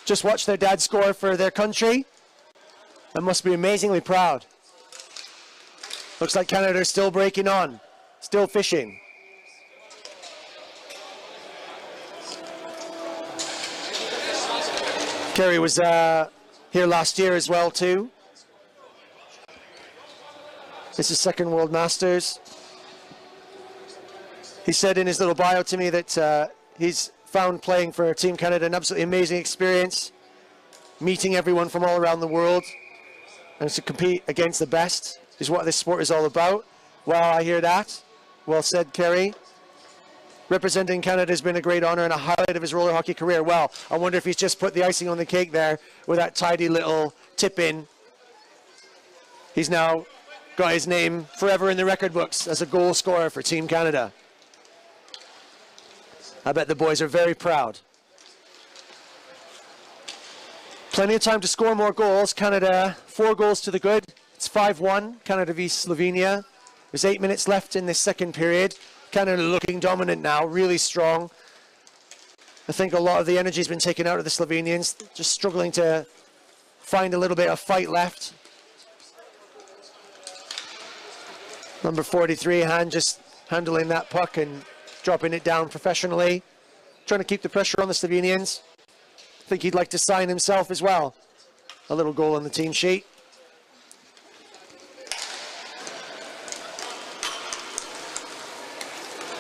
Speaker 1: Just watched their dad score for their country and must be amazingly proud. Looks like Canada are still breaking on, still fishing. Kerry was here last year as well too. This is second World Masters. He said in his little bio to me that he's found playing for Team Canada an absolutely amazing experience, meeting everyone from all around the world, and to compete against the best is what this sport is all about. Well, I hear that. Well said, Kerry. Representing Canada has been a great honor and a highlight of his roller hockey career. Well, I wonder if he's just put the icing on the cake there with that tidy little tip in. He's now got his name forever in the record books as a goal scorer for Team Canada. I bet the boys are very proud. Plenty of time to score more goals. Canada, 4 goals to the good. It's 5-1, Canada v Slovenia. There's 8 minutes left in this second period. Canada looking dominant now, really strong. I think a lot of the energy has been taken out of the Slovenians, just struggling to find a little bit of fight left. Number 43, hand just handling that puck and dropping it down professionally, trying to keep the pressure on the Slovenians. I think he'd like to sign himself as well. A little goal on the team sheet.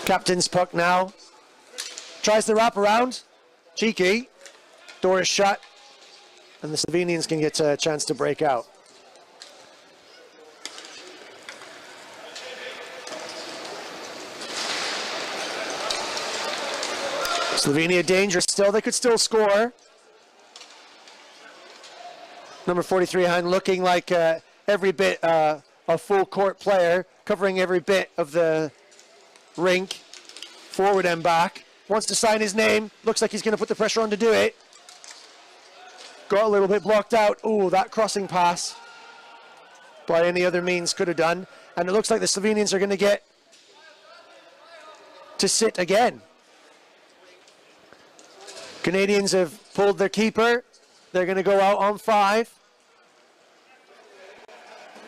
Speaker 1: Captain's puck now. Tries the wrap around. Cheeky. Door is shut. And the Slovenians can get a chance to break out. Slovenia dangerous still. They could still score. Number 43 Hein looking like every bit a full court player, covering every bit of the rink, forward and back. Wants to sign his name. Looks like he's going to put the pressure on to do it. Got a little bit blocked out. Ooh, that crossing pass by any other means could have done. And it looks like the Slovenians are going to get to sit again. Canadians have pulled their keeper. They're going to go out on 5.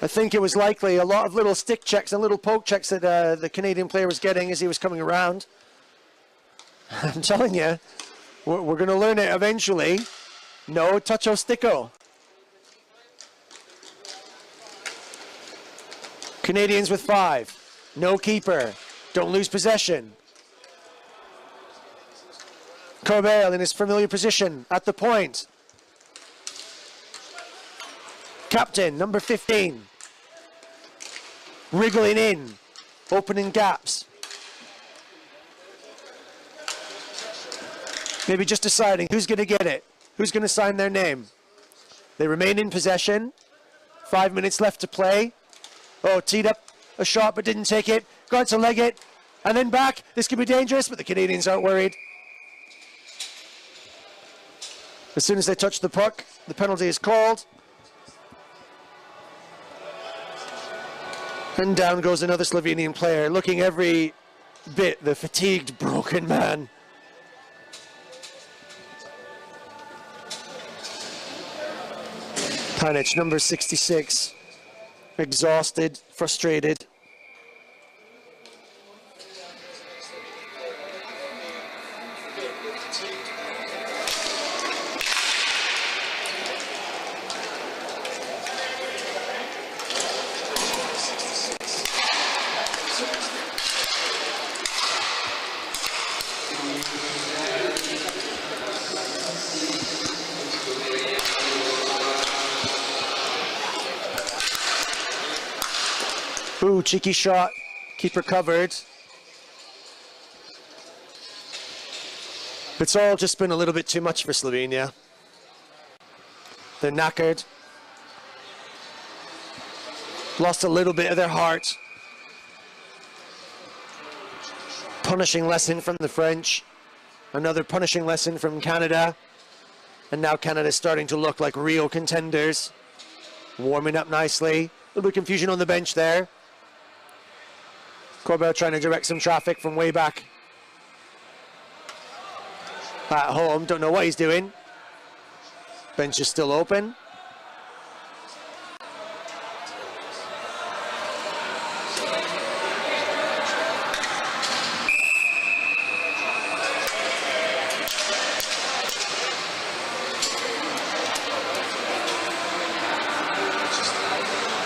Speaker 1: I think it was likely a lot of little stick checks and little poke checks that the Canadian player was getting as he was coming around. I'm telling you, we're going to learn it eventually. No toucho sticko. Canadians with 5. No keeper. Don't lose possession. Corbel in his familiar position at the point. Captain, number 15. Wriggling in, opening gaps. Maybe just deciding who's going to get it, who's going to sign their name. They remain in possession. 5 minutes left to play. Oh, teed up a shot but didn't take it. Got to leg it, and then back. This could be dangerous, but the Canadians aren't worried. As soon as they touch the puck, the penalty is called. And down goes another Slovenian player, looking every bit the fatigued, broken man. Panic, number 66, exhausted, frustrated. Ooh, cheeky shot. Keeper covered. It's all just been a little bit too much for Slovenia. They're knackered. Lost a little bit of their heart. Punishing lesson from the French. Another punishing lesson from Canada. And now Canada's starting to look like real contenders. Warming up nicely. A little bit of confusion on the bench there. Corbel trying to direct some traffic from way back at home. Don't know what he's doing. Bench is still open.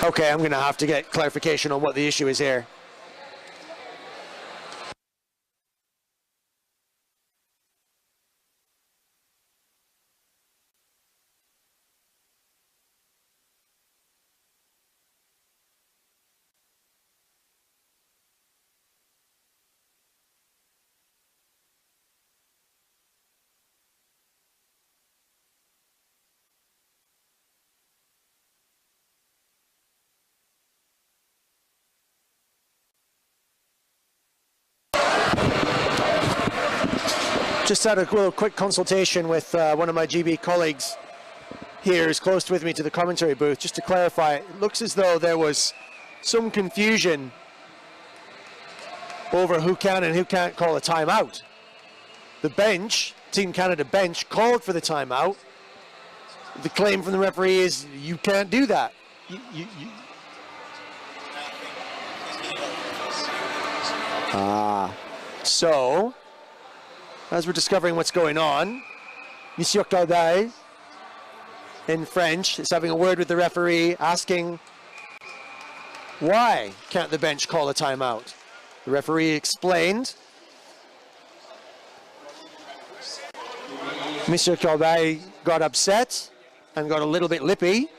Speaker 1: Okay, I'm going to have to get clarification on what the issue is here. Just had a little quick consultation with one of my GB colleagues here who's close with me to the commentary booth. Just to clarify, it looks as though there was some confusion over who can and who can't call a timeout. The bench, Team Canada bench, called for the timeout. The claim from the referee is you can't do that. So, as we're discovering what's going on, Monsieur Caudai, in French, is having a word with the referee, asking why can't the bench call a timeout? The referee explained. Monsieur Corbeil got upset and got a little bit lippy,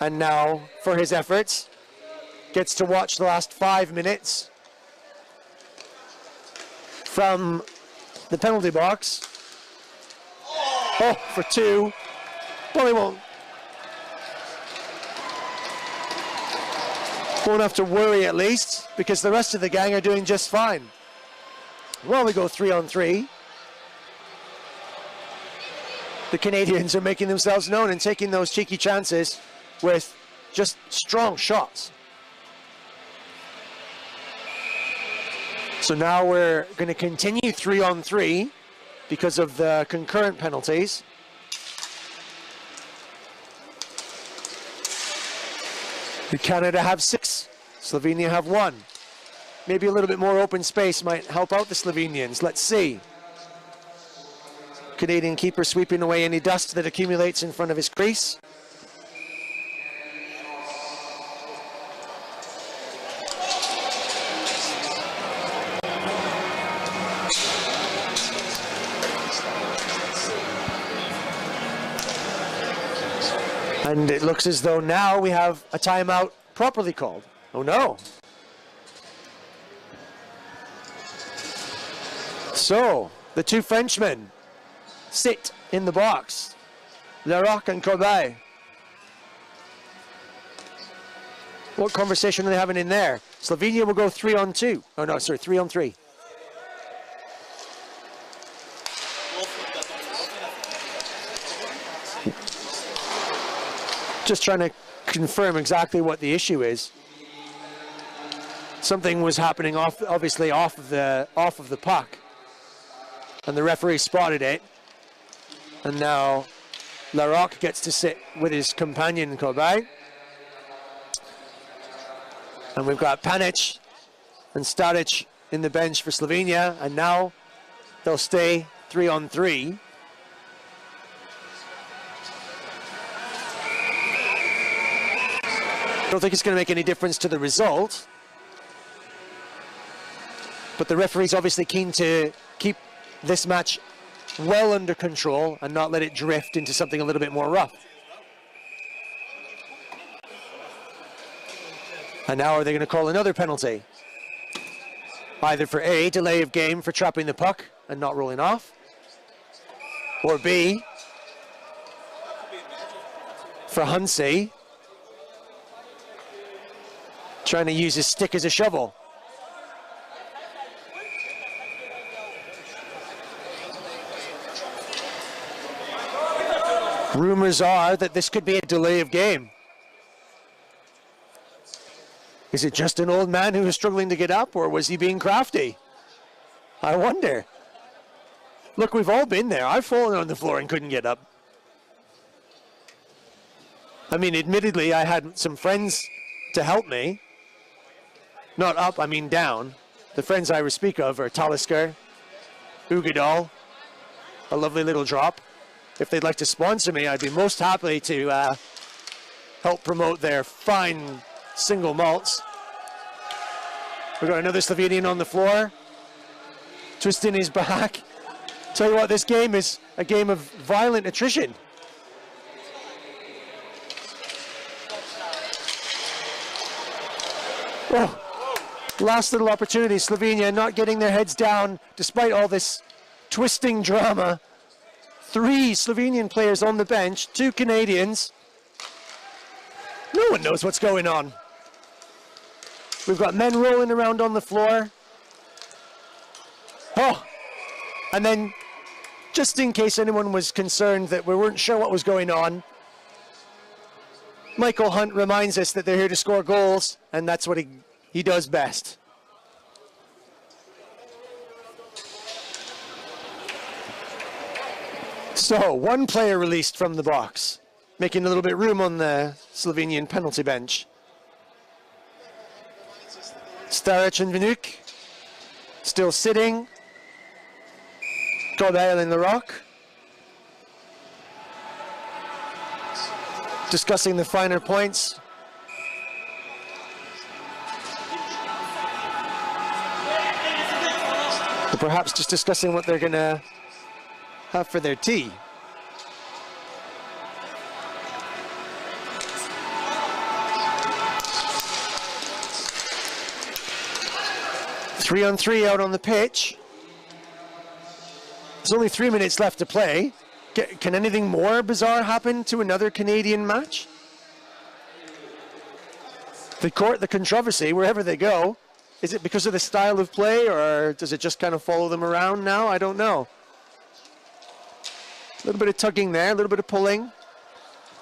Speaker 1: and now, for his efforts, gets to watch the last 5 minutes from the penalty box. Oh, for two. Well, he won't have to worry, at least, because the rest of the gang are doing just fine. Well, we go 3-on-3. The Canadians are making themselves known and taking those cheeky chances with just strong shots. So now we're going to continue 3-on-3 because of the concurrent penalties. Canada have 6, Slovenia have 1. Maybe a little bit more open space might help out the Slovenians. Let's see. Canadian keeper sweeping away any dust that accumulates in front of his crease. And it looks as though now we have a timeout properly called. Oh no. So, the two Frenchmen sit in the box. Larocque and Corbeil. What conversation are they having in there? Slovenia will go 3-on-2. Oh no, sorry, 3-on-3. Just trying to confirm exactly what the issue is. Something was happening obviously off of the puck, and the referee spotted it. And now Larocque gets to sit with his companion Corbeil, and we've got Panic and Staric in the bench for Slovenia, and now they'll stay 3-on-3. I don't think it's going to make any difference to the result, but the referee's obviously keen to keep this match well under control and not let it drift into something a little bit more rough. And now are they going to call another penalty? Either for A, delay of game for trapping the puck and not rolling off, or B, for Hunsey trying to use his stick as a shovel. Rumors are that this could be a delay of game. Is it just an old man who was struggling to get up, or was he being crafty? I wonder. Look, we've all been there. I've fallen on the floor and couldn't get up. I mean, admittedly, I had some friends to help me. Not up, I mean down. The friends I speak of are Talisker, Ugadal, a lovely little drop. If they'd like to sponsor me, I'd be most happy to help promote their fine single malts. We've got another Slovenian on the floor, twisting his back. Tell you what, this game is a game of violent attrition. Oh. Last little opportunity, Slovenia not getting their heads down despite all this twisting drama. 3 Slovenian players on the bench, 2 Canadians. No one knows what's going on. We've got men rolling around on the floor. Oh, and then just in case anyone was concerned that we weren't sure what was going on, Michael Hunt reminds us that they're here to score goals, and that's what he does best. So, 1 player released from the box, making a little bit of room on the Slovenian penalty bench. Staric and Vinuk still sitting. Corbeil in the rock. Discussing the finer points. Or perhaps just discussing what they're going to have for their tea. Three on three out on the pitch. There's only 3 minutes left to play. Can anything more bizarre happen to another Canadian match? The controversy, wherever they go, is it because of the style of play, or does it just kind of follow them around now? I don't know. A little bit of tugging there, a little bit of pulling, a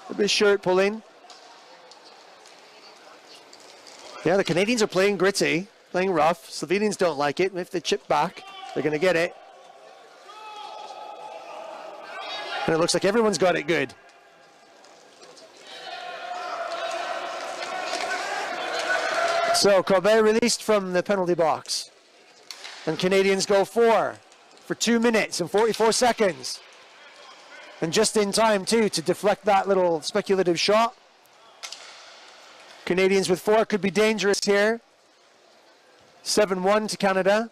Speaker 1: little bit of shirt pulling. Yeah, the Canadians are playing gritty, playing rough. Slovenians don't like it. If they chip back, they're going to get it. And it looks like everyone's got it good. So Colbert released from the penalty box. And Canadians go for 2 minutes and 44 seconds. And just in time, too, to deflect that little speculative shot. Canadians with 4 could be dangerous here. 7-1 to Canada.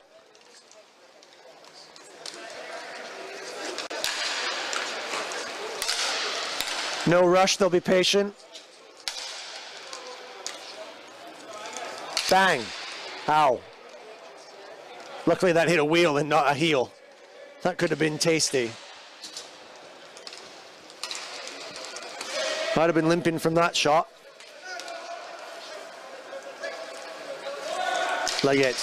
Speaker 1: No rush, they'll be patient. Bang. Ow. Luckily that hit a wheel and not a heel. That could have been tasty. Might have been limping from that shot. Like it.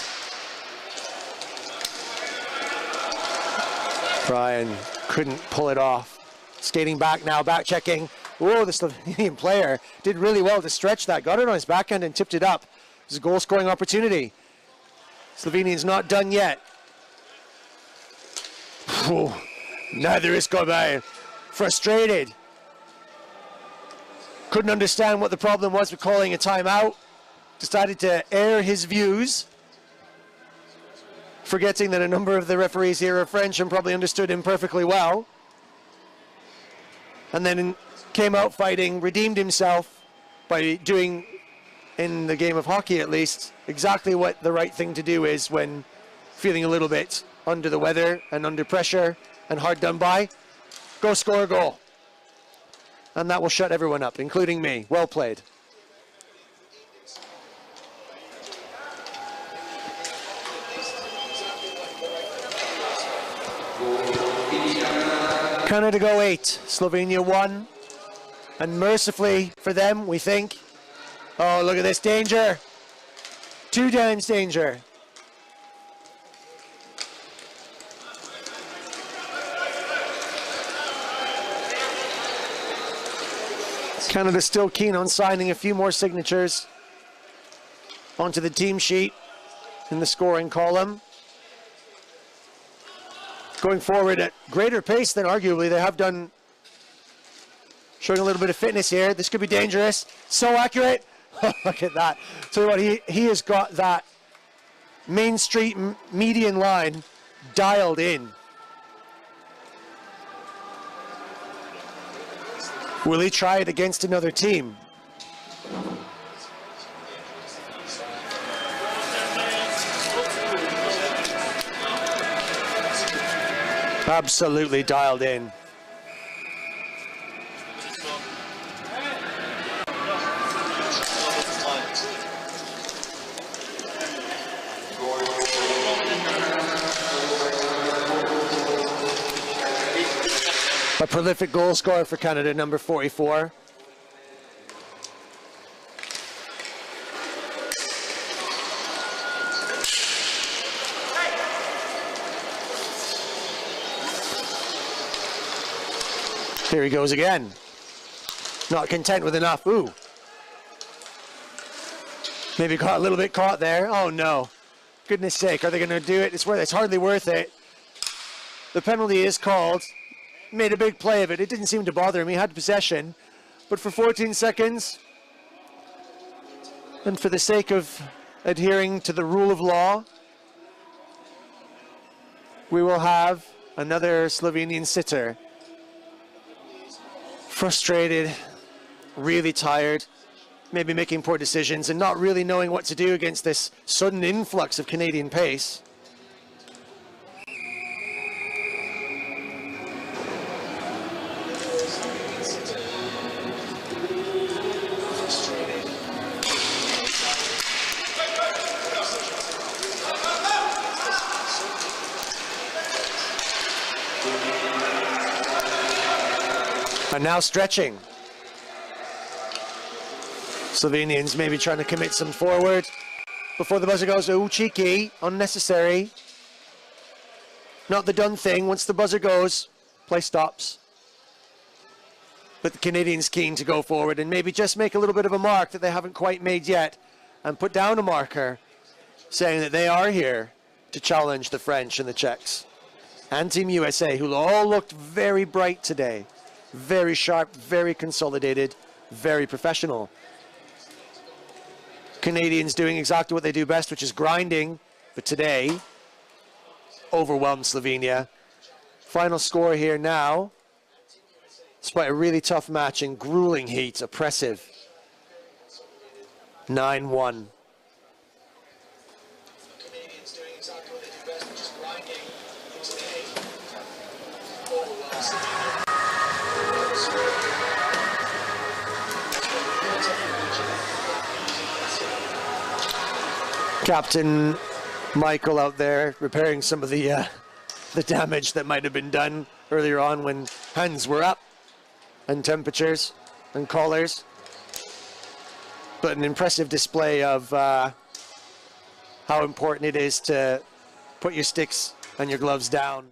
Speaker 1: Brian couldn't pull it off. Skating back now, back checking. Whoa, the Slovenian player did really well to stretch that. Got it on his backhand and tipped it up. It was a goal scoring opportunity. Slovenian's not done yet. Whew. Neither is Colbert. Frustrated. Couldn't understand what the problem was with calling a timeout. Decided to air his views. Forgetting that a number of the referees here are French and probably understood him perfectly well. And then came out fighting, redeemed himself by doing, in the game of hockey at least, exactly what the right thing to do is when feeling a little bit under the weather and under pressure and hard done by. Go score a goal. And that will shut everyone up, including me. Well played. Canada go 8, Slovenia 1. And mercifully for them, we think. Oh, look at this danger. 2 times danger. Canada's still keen on signing a few more signatures onto the team sheet in the scoring column. Going forward at greater pace than arguably they have done, showing a little bit of fitness here. This could be dangerous. So accurate. Look at that. Tell you what, he has got that Main Street median line dialed in. Will he try it against another team? Absolutely dialed in. A prolific goal scorer for Canada, number 44. Here he goes again. Not content with enough. Ooh. Maybe got a little bit caught there. Oh no. Goodness sake, are they going to do it? It's hardly worth it. The penalty is called. Made a big play of it. It didn't seem to bother him. He had possession. But for 14 seconds, and for the sake of adhering to the rule of law, we will have another Slovenian sitter. Frustrated, really tired, maybe making poor decisions and not really knowing what to do against this sudden influx of Canadian pace. And now stretching. Slovenians maybe trying to commit some forward before the buzzer goes. Oh, cheeky, unnecessary. Not the done thing. Once the buzzer goes, play stops. But the Canadians keen to go forward and maybe just make a little bit of a mark that they haven't quite made yet and put down a marker saying that they are here to challenge the French and the Czechs. And Team USA, who all looked very bright today. Very sharp, very consolidated, very professional. Canadians doing exactly what they do best, which is grinding, but today overwhelmed Slovenia. Final score here now, despite a really tough match in grueling heat, oppressive, 9-1. Canadians doing exactly what they do best, which is grinding, today overwhelmed Slovenia. Captain Michael out there repairing some of the damage that might have been done earlier on when hands were up and temperatures and collars. But an impressive display of how important it is to put your sticks and your gloves down.